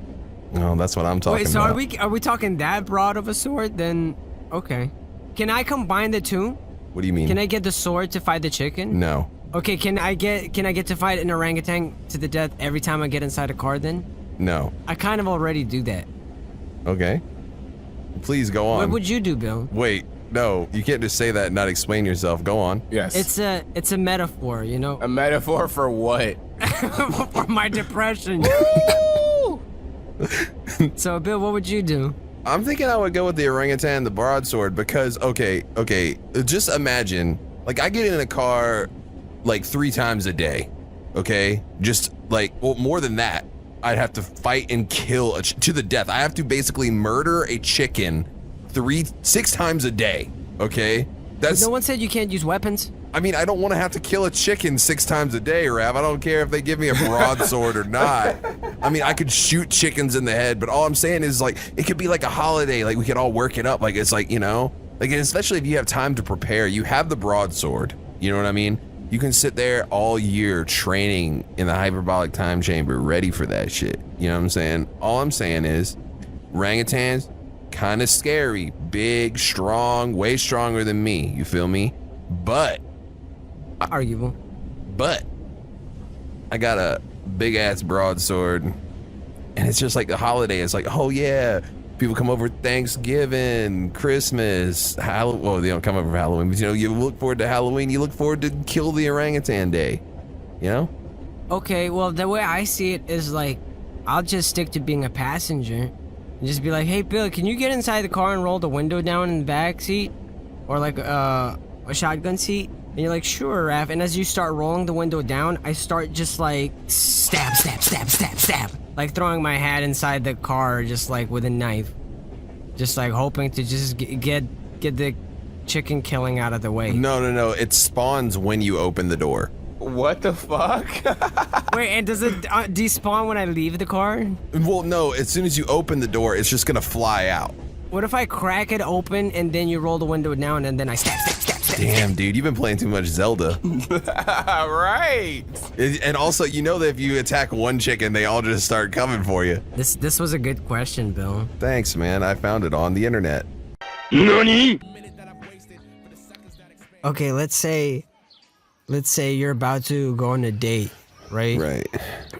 No, that's what I'm talking about. Wait, so are we talking that broad of a sword? Then okay. Can I combine the two? What do you mean? Can I get the sword to fight the chicken? No. Okay, can I get to fight an orangutan to the death every time I get inside a car then? No. I kind of already do that. Okay. Please go on. What would you do, Bill? Wait, no, you can't just say that and not explain yourself. Go on. Yes. It's a metaphor, you know? A metaphor for what? For my depression. So, Bill, what would you do? I'm thinking I would go with the orangutan and the broadsword because, okay, just imagine, like I get in a car like 3 times a day, okay? Just like, well, more than that, I'd have to fight and kill to the death. I have to basically murder a chicken 6 times a day, okay? But no one said you can't use weapons. I mean, I don't want to have to kill a chicken 6 times a day, Rav. I don't care if they give me a broadsword or not. I mean, I could shoot chickens in the head, but all I'm saying is, like, it could be like a holiday. Like, we could all work it up. Like, it's like, you know, like, especially if you have time to prepare. You have the broadsword. You know what I mean? You can sit there all year training in the hyperbolic time chamber, ready for that shit. You know what I'm saying? All I'm saying is, orangutans, kind of scary, big, strong, way stronger than me. You feel me? But arguable. But I got a big ass broadsword, and it's just like the holiday. It's like, oh yeah, people come over Thanksgiving, Christmas, Halloween. Well, they don't come over for Halloween, but you know, you look forward to Halloween. You look forward to Kill the Orangutan Day. You know? Okay, well, the way I see it is like, I'll just stick to being a passenger and just be like, hey, Bill, can you get inside the car and roll the window down in the back seat, or like a shotgun seat? And you're like, sure, Raph. And as you start rolling the window down, I start just like stab, like throwing my hat inside the car, just like with a knife, just like hoping to just get the chicken killing out of the way. No. It spawns when you open the door. What the fuck? Wait, and does it despawn when I leave the car? Well, no, as soon as you open the door, it's just gonna fly out. What if I crack it open and then you roll the window down and then I stab. Damn, dude, you've been playing too much Zelda. Right. And also, you know that if you attack one chicken, they all just start coming for you. This was a good question, Bill. Thanks, man. I found it on the internet. Okay, let's say you're about to go on a date, right? Right.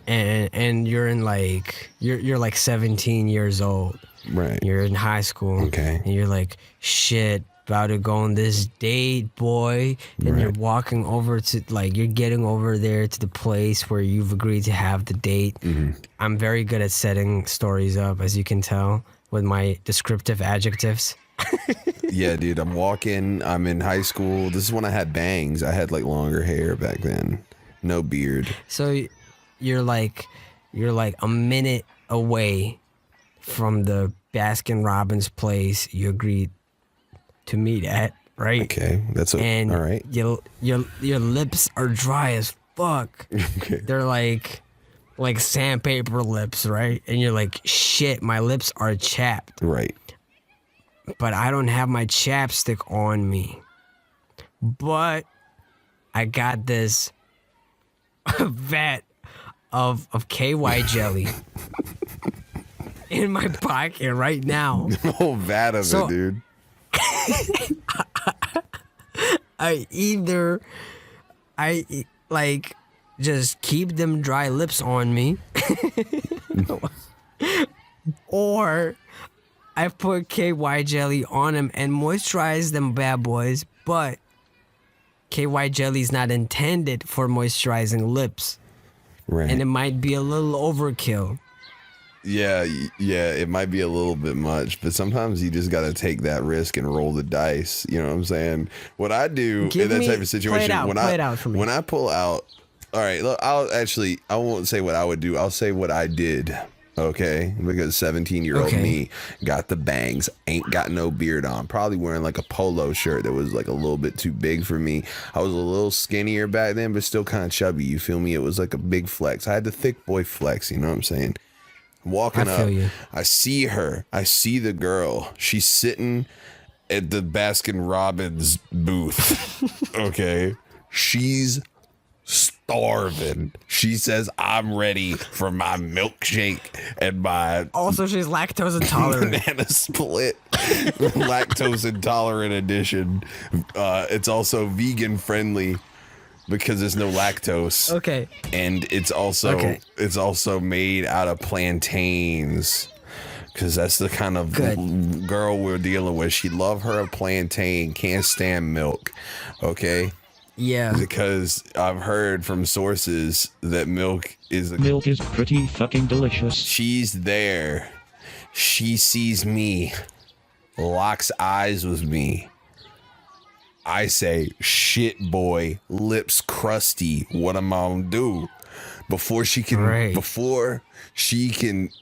And you're in like you're like 17 years old. Right. You're in high school. Okay. And you're like, shit, about to go on this date, boy. And you're walking over to, like, you're getting over there to the place where you've agreed to have the date. I'm very good at setting stories up, as you can tell, with my descriptive adjectives. Yeah, dude, I'm walking. I'm in high school. This is when I had bangs. I had like longer hair back then. No beard. So you're like a minute away from the Baskin-Robbins place you agreed to meet at, right? Okay, that's and all right. Your lips are dry as fuck. Okay. They're like sandpaper lips, right? And you're like, shit, my lips are chapped. Right. But I don't have my chapstick on me. But I got this vat of KY jelly in my pocket right now. Oh, vat of it, dude. I like just keep them dry lips on me, or I put KY jelly on them and moisturize them bad boys, but KY jelly is not intended for moisturizing lips. Right. And it might be a little overkill. Yeah, it might be a little bit much, but sometimes you just got to take that risk and roll the dice. You know what I'm saying? What I do in that type of situation, play it out for me. When I pull out, all right, look, I won't say what I would do. I'll say what I did. Okay, because 17-year-old me got the bangs, ain't got no beard on, probably wearing like a polo shirt that was like a little bit too big for me. I was a little skinnier back then, but still kind of chubby. You feel me? It was like a big flex. I had the thick boy flex. You know what I'm saying? Walking up, I see her. I see the girl. She's sitting at the Baskin-Robbins booth. Okay, she's starving. She says, I'm ready for my milkshake and my also she's lactose intolerant. Banana split. Lactose intolerant edition. It's also vegan friendly because there's no lactose. Okay. And it's also made out of plantains. Because that's the kind of girl we're dealing with. She love her a plantain, can't stand milk. Okay? Yeah. Because I've heard from sources that milk is pretty fucking delicious. She's there. She sees me. Locks eyes with me. I say, shit, boy, lips crusty. What am I gonna do? Before she can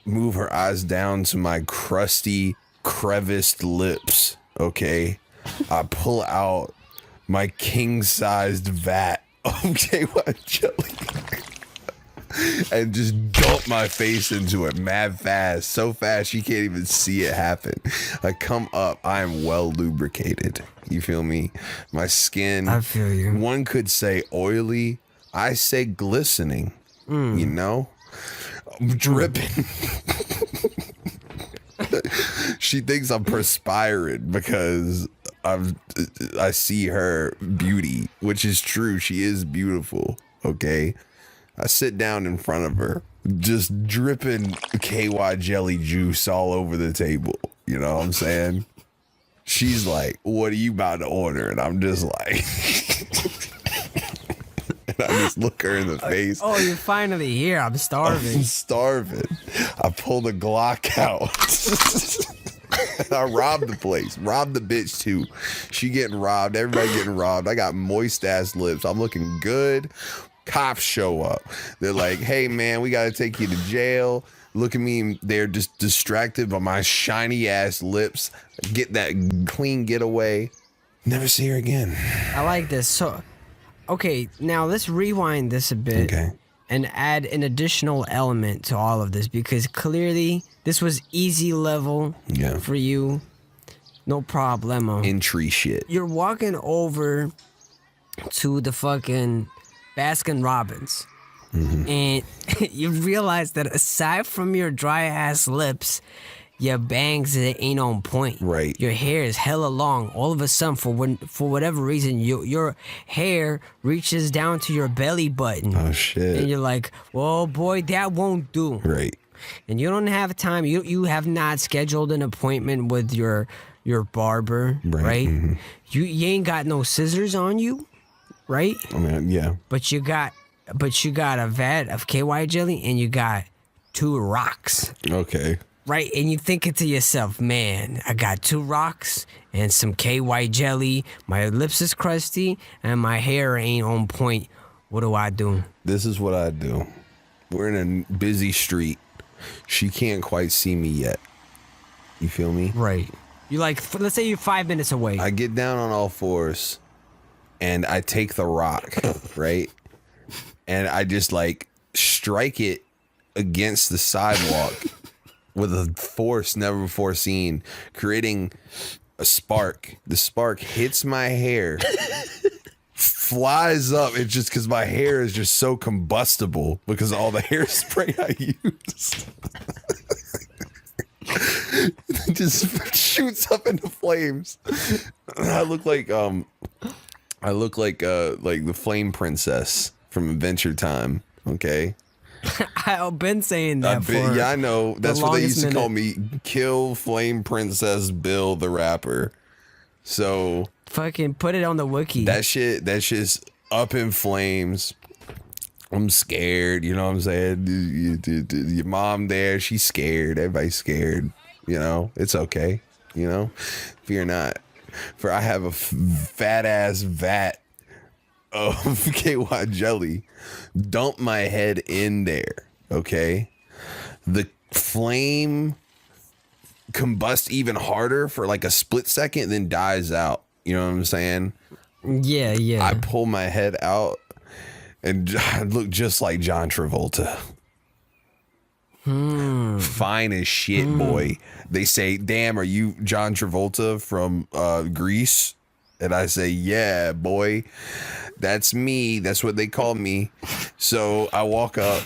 move her eyes down to my crusty, creviced lips, okay? I pull out my king-sized vat of KY jelly and just dump my face into it mad fast, so fast you can't even see it happen. I come up, I am well lubricated. You feel me? My skin, I feel you. One could say oily, I say glistening. You know? I'm dripping. She thinks I'm perspiring because I see her beauty, which is true. She is beautiful. Okay. I sit down in front of her, just dripping KY jelly juice all over the table. You know what I'm saying? She's like, what are you about to order? And I'm just like, and I just look her in the face. Oh, you're finally here. I'm starving. I'm starving. I pull the Glock out. I robbed the place. Robbed the bitch too. She getting robbed. Everybody getting robbed. I got moist ass lips. I'm looking good. Cops show up. They're like, hey man, we gotta take you to jail. Look at me. They're just distracted by my shiny ass lips. Get that clean getaway. Never see her again. I like this. So, okay, now let's rewind this a bit. Okay. And add an additional element to all of this, because clearly this was easy level for you. No problemo. Entry shit. You're walking over to the fucking Baskin Robbins. And you realize that aside from your dry ass lips, your bangs ain't on point. Right. Your hair is hella long. All of a sudden, for whatever reason, your hair reaches down to your belly button. Oh shit. And you're like, well, boy, that won't do. Right. And you don't have time. You have not scheduled an appointment with your barber, right? Mm-hmm. You ain't got no scissors on you, right? I mean, yeah. But you got a vat of KY jelly and you got 2 rocks. Okay. Right, and you thinking to yourself, man, I got 2 rocks and some KY jelly. My lips is crusty and my hair ain't on point. What do I do? This is what I do. We're in a busy street. She can't quite see me yet. You feel me? Right. You like, let's say you're 5 minutes away. I get down on all fours and I take the rock, right? And I just like strike it against the sidewalk. With a force never before seen, creating a spark. The spark hits my hair, flies up. It's just because my hair is just so combustible because of all the hairspray I used. It just shoots up into flames. I look like the Flame Princess from Adventure Time. Okay. I've been saying that for yeah, I know. That's what they used to call minute. me. Kill Flame Princess Bill the rapper. So fucking put it on the wiki. that shit's up in flames. I'm scared. You know what I'm saying? Your mom there, she's scared. Everybody's scared. You know, it's okay. You know, fear not. For I have a fat ass vat of KY jelly. Dump my head in there, okay? The flame combusts even harder for like a split second, then dies out. You know what I'm saying? Yeah. I pull my head out and I look just like John Travolta. Fine as shit, boy. They say, damn, are you John Travolta from Greece? And I say, yeah, boy. That's me. That's what they call me. So I walk up.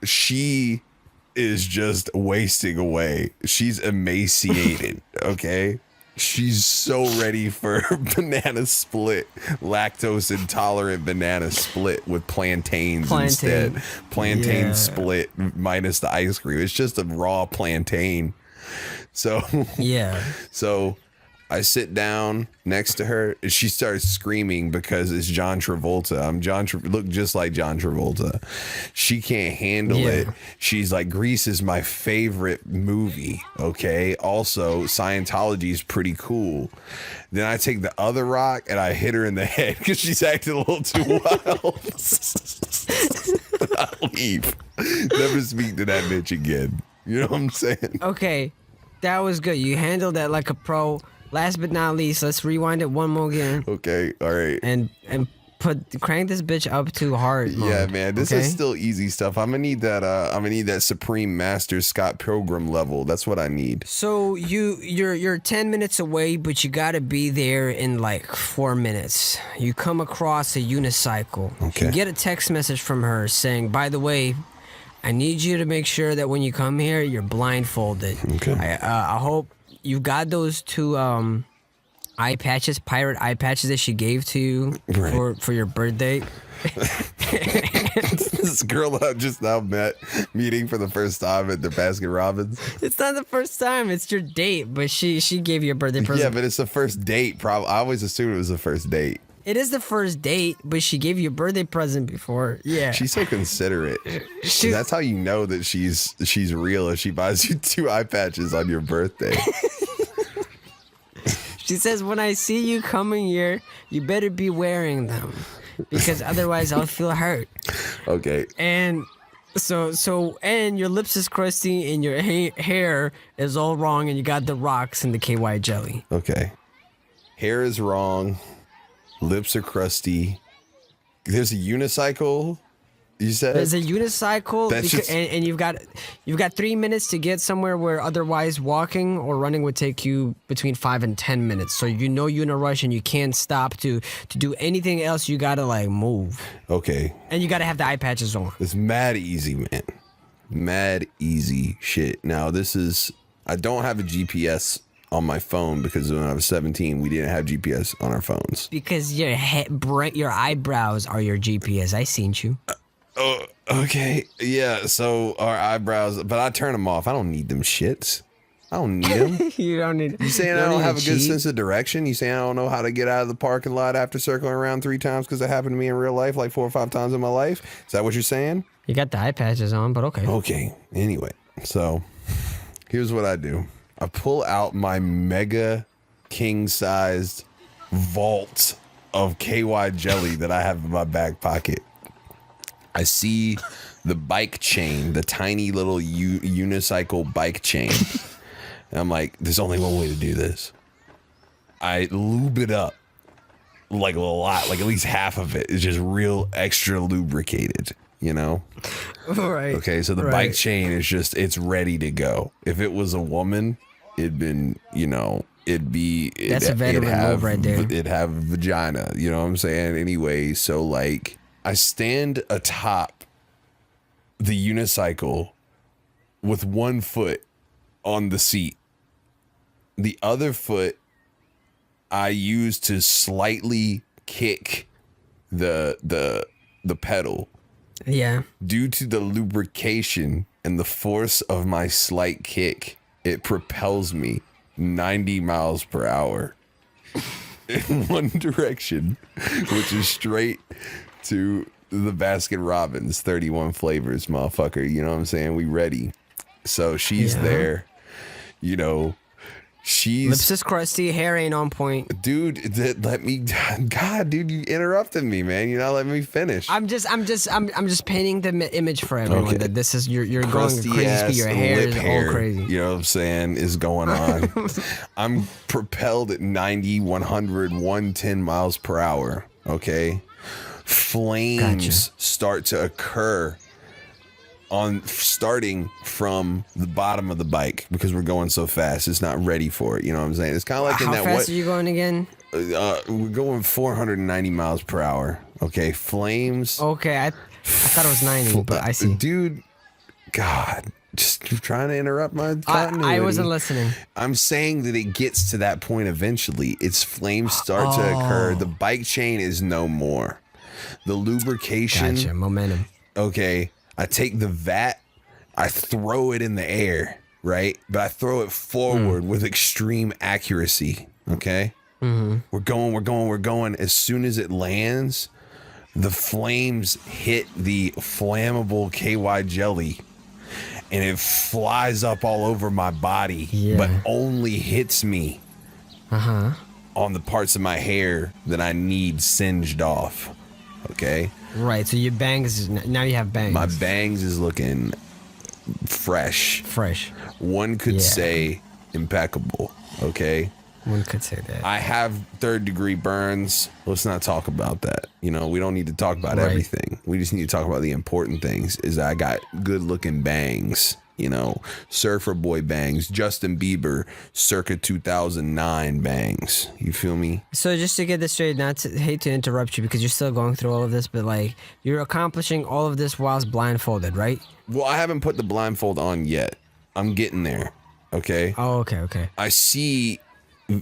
She is just wasting away. She's emaciated. Okay. She's so ready for banana split, lactose intolerant banana split with plantains instead. Plantain split minus the ice cream. It's just a raw plantain. So yeah. So I sit down next to her. She starts screaming because it's John Travolta. Look just like John Travolta. She can't handle it. She's like, Grease is my favorite movie. Okay. Also, Scientology is pretty cool. Then I take the other rock and I hit her in the head because she's acting a little too wild. I leave. Never speak to that bitch again. You know what I'm saying? Okay. That was good. You handled that like a pro. Last but not least, let's rewind it one more again. Okay, all right. And crank this bitch up too hard mode. Yeah, man, this is still easy stuff. I'm gonna need that Supreme Master Scott Pilgrim level. That's what I need. So you're 10 minutes away, but you gotta be there in like 4 minutes. You come across a unicycle. Okay. You get a text message from her saying, by the way, I need you to make sure that when you come here, you're blindfolded. Okay. I hope you've got those 2 eye patches, pirate eye patches that she gave to you for your birthday. This girl I just now meeting for the first time at the Baskin Robbins. It's not the first time, it's your date, but she gave you a birthday present. Yeah, but it's the first date. I always assumed it was the first date. It is the first date, but she gave you a birthday present before. Yeah. She's so considerate. That's how you know that she's real if she buys you 2 eye patches on your birthday. She says, when I see you coming here, you better be wearing them because otherwise I'll feel hurt. Okay. And and your lips is crusty and your hair is all wrong and you got the rocks and the KY jelly. Okay. Hair is wrong. Lips are crusty. There's a unicycle. You said there's a unicycle, That's just- and you've got 3 minutes to get somewhere where otherwise walking or running would take you between 5 and 10 minutes. So you know you're in a rush and you can't stop to do anything else. You gotta like move, Okay. and you gotta have the eye patches on. It's mad easy, man. Mad easy shit. Now I don't have a GPS on my phone because when I was 17, we didn't have GPS on our phones. Because your your eyebrows are your GPS. I seen you. Oh, okay. Yeah, so our eyebrows, but I turn them off. I don't need them shits. I don't need them. You don't need. You saying I don't have a good sense of direction? You saying I don't know how to get out of the parking lot after circling around 3 times because it happened to me in real life like 4 or 5 times in my life? Is that what you're saying? You got the eye patches on, but okay. Okay. Anyway, so here's what I do. I pull out my mega king-sized vault of KY jelly that I have in my back pocket. I see the bike chain, the tiny little unicycle bike chain. And I'm like, there's only one way to do this. I lube it up like a lot, like at least half of it is just real extra lubricated, you know? Right. Okay, so the bike chain is just, it's ready to go. If it was a woman, it'd been, you know, that's a veteran move right there. It'd have a vagina, you know what I'm saying? Anyway, so like, I stand atop the unicycle with one foot on the seat. The other foot I use to slightly kick the pedal. Yeah. Due to the lubrication and the force of my slight kick, it propels me 90 miles per hour in one direction, which is straight to the Baskin Robbins 31 flavors, motherfucker. You know what I'm saying? We ready. So she's there, you know, lips is crusty, hair ain't on point. Dude, God, dude, you interrupted me, man. You're not letting me finish. I'm just painting the image for everyone that this is you're Crusty going crazy speed. Your hair is all crazy. You know what I'm saying? Is going on. I'm propelled at 90, 100, 110 miles per hour. Okay. Flames start to occur starting from the bottom of the bike because we're going so fast. It's not ready for it. You know what I'm saying? It's kind of like How fast are you going again? We're going 490 miles per hour. Okay, flames. Okay, I thought it was 90, but I see. Dude, God, just trying to interrupt my continuity. I wasn't listening. I'm saying that it gets to that point eventually. Its flames start to occur. The bike chain is no more. The lubrication. Gotcha, momentum. Okay, I take the vat, I throw it in the air, right? But I throw it forward with extreme accuracy, okay? Mm-hmm. We're going. As soon as it lands, the flames hit the flammable KY jelly, and it flies up all over my body, but only hits me on the parts of my hair that I need singed off, okay? Right, so your bangs, now you have bangs. My bangs is looking fresh. One could say impeccable, okay? One could say that. I have 3rd-degree burns. Let's not talk about that. You know, we don't need to talk about everything. We just need to talk about the important things. Is I got good-looking bangs. You know, surfer boy bangs, Justin Bieber, circa 2009 bangs. You feel me? So just to get this straight, hate to interrupt you because you're still going through all of this, but like you're accomplishing all of this whilst blindfolded, right? Well, I haven't put the blindfold on yet. I'm getting there. Okay. Oh, okay. I see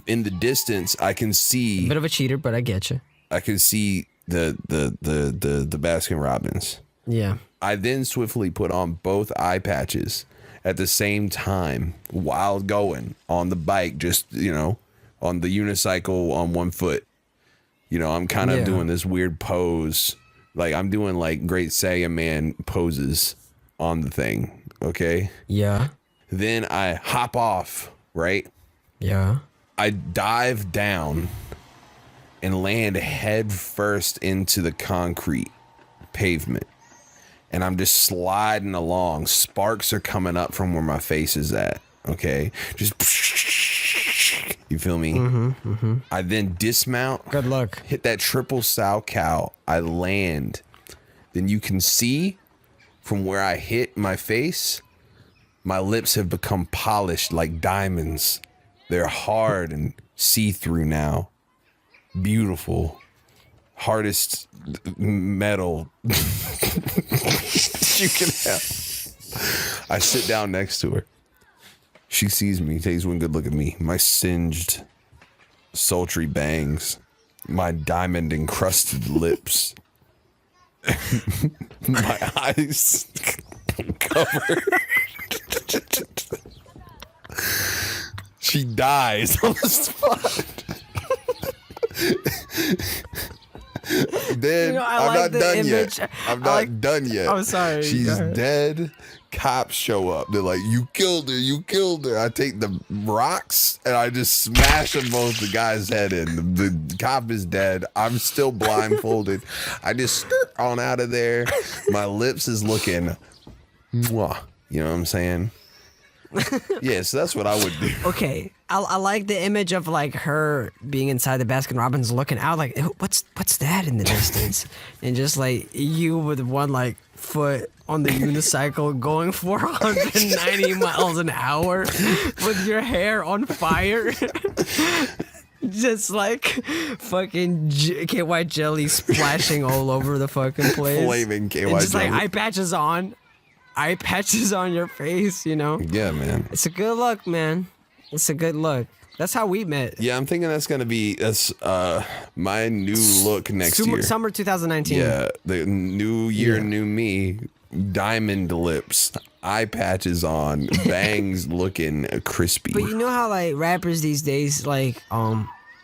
in the distance. I can see a bit of a cheater, but I get you. I can see the Baskin Robbins. Yeah. I then swiftly put on both eye patches at the same time while going on the bike, just, you know, on the unicycle on one foot. You know, I'm kind of doing this weird pose. Like, I'm doing, like, Great Saiyan Man poses on the thing, okay? Yeah. Then I hop off, right? Yeah. I dive down and land head first into the concrete pavement. And I'm just sliding along. Sparks are coming up from where my face is at. Okay. Just You feel me? I then dismount. Good luck. Hit that triple sow cow. I land. Then you can see from where I hit my face, my lips have become polished like diamonds. They're hard and see-through now. Beautiful. Hardest metal you can have. I sit down next to her. She sees me, takes one good look at me. My singed, sultry bangs, my diamond encrusted lips, my eyes covered. She dies on the spot. Then I'm not done yet. I'm not done yet. I'm sorry. She's dead. Cops show up. They're like, "You killed her. You killed her." I take the rocks and I just smash them both the guy's head in. The cop is dead. I'm still blindfolded. I just skirt on out of there. My lips is looking, mwah. You know what I'm saying? Yeah, so that's what I would do. Okay, I like the image of like her being inside the Baskin Robbins looking out like, what's that in the distance? And just like you with one like foot on the unicycle going 490 miles an hour with your hair on fire. Just like fucking KY jelly splashing all over the fucking place. Flaming KY and just jelly. like eye patches on your face, you know? Yeah, man. It's a good look, man. It's a good look. That's how we met. Yeah, I'm thinking that's my new look next year. Summer 2019. Yeah, the new year, new me. Diamond lips, eye patches on, bangs looking crispy. But you know how like rappers these days, like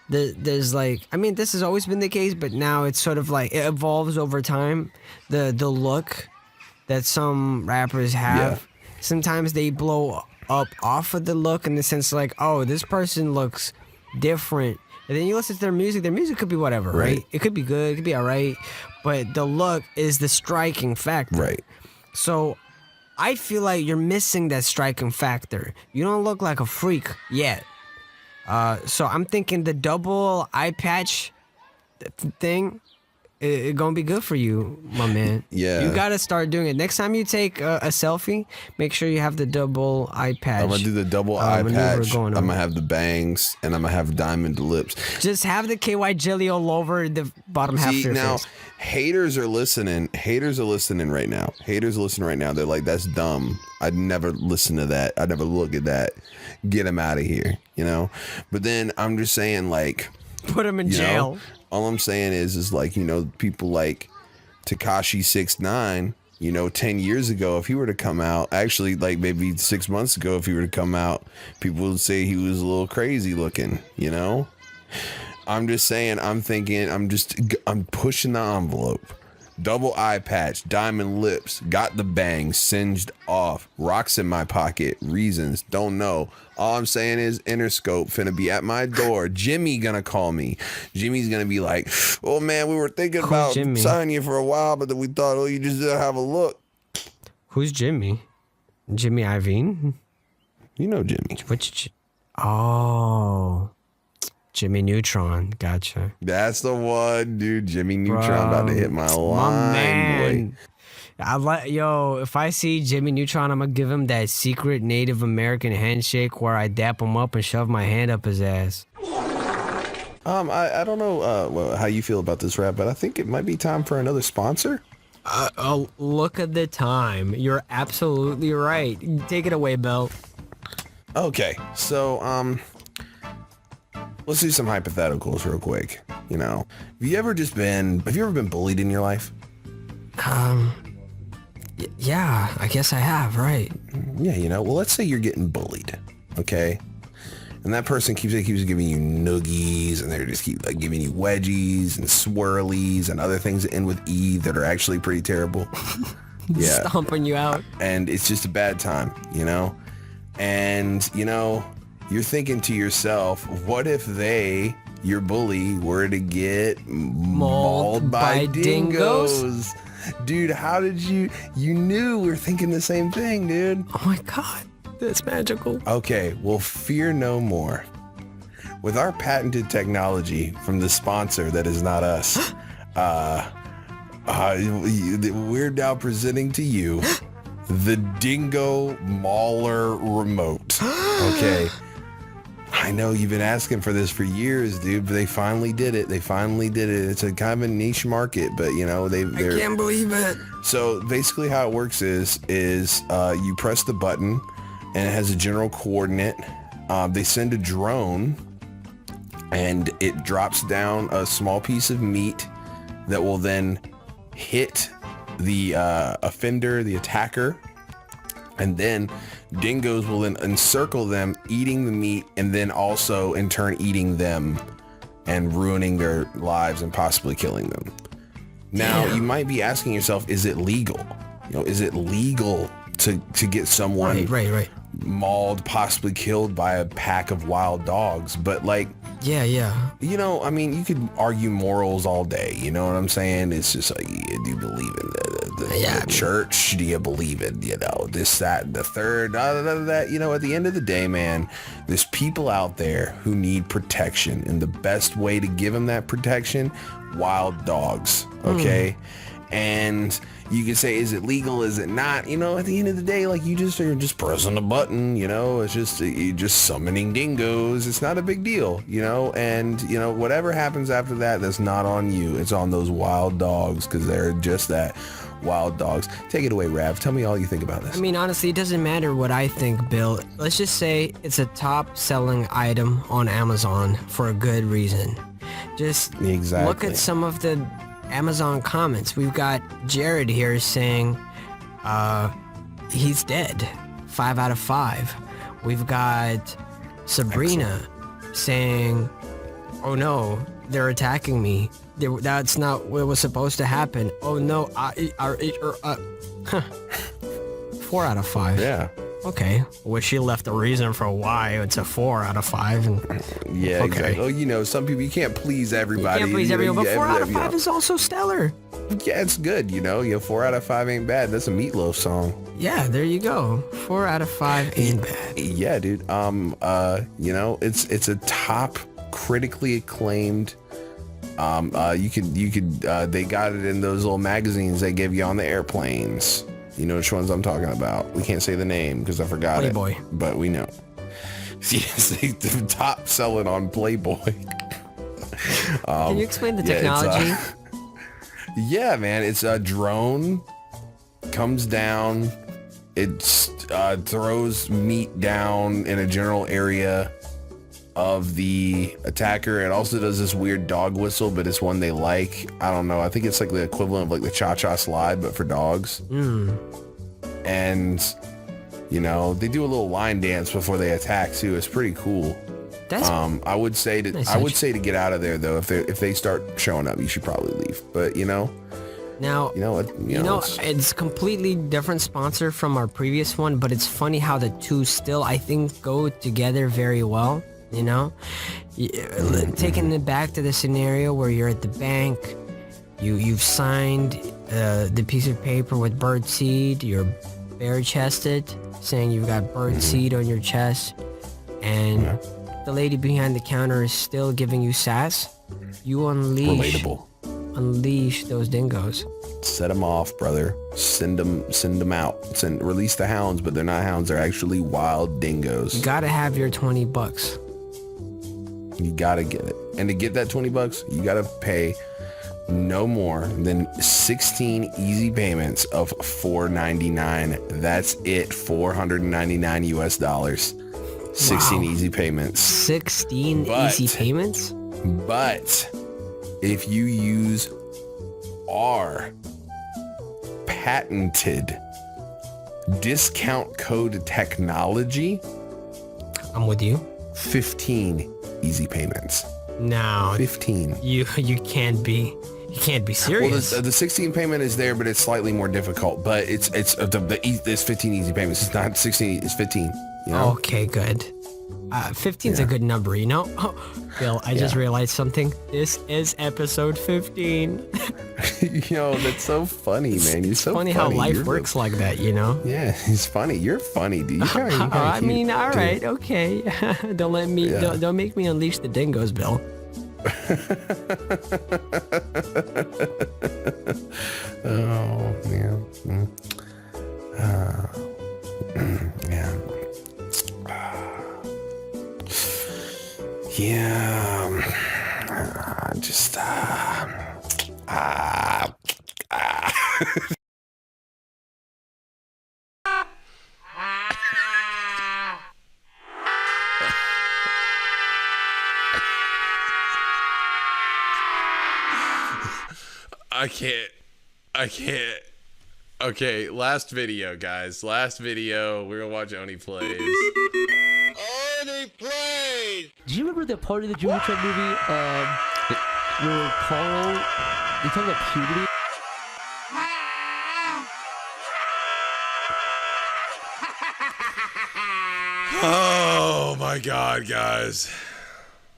there's like, I mean, this has always been the case, but now it's sort of like it evolves over time. The look that some rappers have, sometimes they blow up off of the look in the sense like, oh, this person looks different. And then you listen to their music could be whatever, right? It could be good, it could be all right, but the look is the striking factor. Right. So I feel like you're missing that striking factor. You don't look like a freak yet. So I'm thinking the double eye patch thing, it's gonna be good for you, my man. Yeah. You gotta start doing it. Next time you take a selfie, make sure you have the double eye patch. I'm gonna do the double eye patch. I'm going on. gonna have the bangs and I'm gonna have diamond lips. Just have the KY jelly all over the bottom half of your now, face. haters are listening. Haters are listening right now. Haters are listening right now. They're like, that's dumb. I'd never listen to that. I'd never look at that. Get them out of here, you know? But then I'm just saying, like, put him in you jail. know, all I'm saying is like, you know, people like Tekashi 6ix9ine, you know, 10 years ago, if he were to come out, actually, like maybe 6 months ago, if he were to come out, people would say he was a little crazy looking, you know? I'm just saying, I'm thinking, I'm pushing the envelope. Double eye patch, diamond lips, got the bangs, singed off, rocks in my pocket, reasons, don't know. All I'm saying is Interscope finna be at my door. Jimmy gonna call me. Jimmy's gonna be like, oh man, we were thinking about signing you for a while, but then we thought, oh, you just didn't have a look. Who's Jimmy? Jimmy Iovine? You know Jimmy. Oh. Jimmy Neutron, gotcha. That's the one, dude. Jimmy Neutron about to hit my line, my man. boy. If I see Jimmy Neutron, I'm gonna give him that secret Native American handshake where I dap him up and shove my hand up his ass. I don't know how you feel about this rap, but I think it might be time for another sponsor. Look at the time. You're absolutely right. Take it away, Bill. Okay, so let's do some hypotheticals real quick. You know, have you ever been bullied in your life? Yeah, I guess I have, right? Yeah, you know, well, let's say you're getting bullied, okay? And that person keeps giving you noogies, and they just keep like giving you wedgies and swirlies and other things that end with E that are actually pretty terrible. Yeah. Stomping you out. And it's just a bad time, you know? And, you know, you're thinking to yourself, what if your bully, were to get mauled by dingoes? Dude, how did you knew we were thinking the same thing, dude. Oh my God, that's magical. Okay, well, fear no more. with our patented technology from the sponsor that is not us, we're now presenting to you the Dingo Mauler remote. Okay. I know you've been asking for this for years, dude, but they finally did it. It's a kind of a niche market, but you know, I can't believe it. So basically how it works is you press the button and it has a general coordinate. They send a drone and it drops down a small piece of meat that will then hit the offender, the attacker, and then dingoes will then encircle them, eating the meat, and then also in turn eating them and ruining their lives and possibly killing them. Now, you might be asking yourself, is it legal? You know, is it legal to get someone right mauled, possibly killed by a pack of wild dogs? But like, yeah, you know, I mean, you could argue morals all day, you know what I'm saying? It's just like, do you believe in the church? Do you believe in, you know, this, that, and the third, that? You know, at the end of the day, man, there's people out there who need protection, and the best way to give them that protection, wild dogs, okay? And you can say, is it legal? Is it not? You know, at the end of the day, like, you're just pressing a button, you know, it's just, you're just summoning dingoes. It's not a big deal, you know, and, you know, whatever happens after that, that's not on you. It's on those wild dogs, because they're just that, wild dogs. Take it away, Rav. Tell me all you think about this. I mean, honestly, it doesn't matter what I think, Bill. Let's just say it's a top selling item on Amazon for a good reason. Just look at some of the Amazon comments. We've got Jared here saying he's dead, 5 out of 5. We've got Sabrina saying, oh no, they're attacking me. That's not what was supposed to happen. Oh no, 4 out of 5. Yeah. Okay. Well, she left a reason for why it's a 4 out of 5. And yeah, exactly. Oh, you know, some people, you can't please everybody. You can't please everyone, but 4 out of 5 is also stellar. Yeah, it's good, you know. 4 out of 5 ain't bad. That's a Meatloaf song. Yeah, there you go. 4 out of 5 ain't bad. Yeah, dude. You know, it's a top critically acclaimed. You could they got it in those little magazines they give you on the airplanes. You know which ones I'm talking about. We can't say the name because I forgot Playboy. But we know. Yes, the top selling on Playboy. Can you explain the technology? Yeah, man. It's a drone. Comes down. It throws meat down in a general area of the attacker. It also does this weird dog whistle, but it's one they like. I don't know. I think it's like the equivalent of like the cha-cha slide, but for dogs. And, you know, they do a little line dance before they attack too. It's pretty cool. That's I would say to get out of there though. If they start showing up, you should probably leave. But you know, now it's completely different sponsor from our previous one, but it's funny how the two still, I think, go together very well. You know, taking it back to the scenario where you're at the bank, you've signed the piece of paper with bird seed, you're bare-chested, saying you've got bird seed on your chest, and the lady behind the counter is still giving you sass. You unleash those dingoes. Set them off, brother. Send them out. Release the hounds, but they're not hounds. They're actually wild dingoes. You gotta have your $20. You gotta get it. And to get that $20, you gotta pay no more than 16 easy payments of $4.99. That's it. $499 US. 16 easy payments. 16 easy payments? But if you use our patented discount code technology, I'm with you. 15 easy payments. No, 15. You can't be serious. Well, the 16 payment is there, but it's slightly more difficult. But it's 15 easy payments. It's not 16. It's 15. You know? Okay, good. 15's a good number, you know? Oh, Bill, I just realized something. This is episode 15. Yo, that's so funny, man. You're so funny. How life works like that, you know? Yeah, he's funny. You're funny, dude. I mean, all right, okay. Don't let me. Don't make me unleash the dingoes, Bill. Oh, yeah. Yeah. Yeah. Just. I can't. Okay, last video, guys. Last video. We're gonna watch Oni Plays. Oni Plays! Do you remember the part of the ChibiChubby movie, where Carl, they talk about puberty? Oh my god, guys.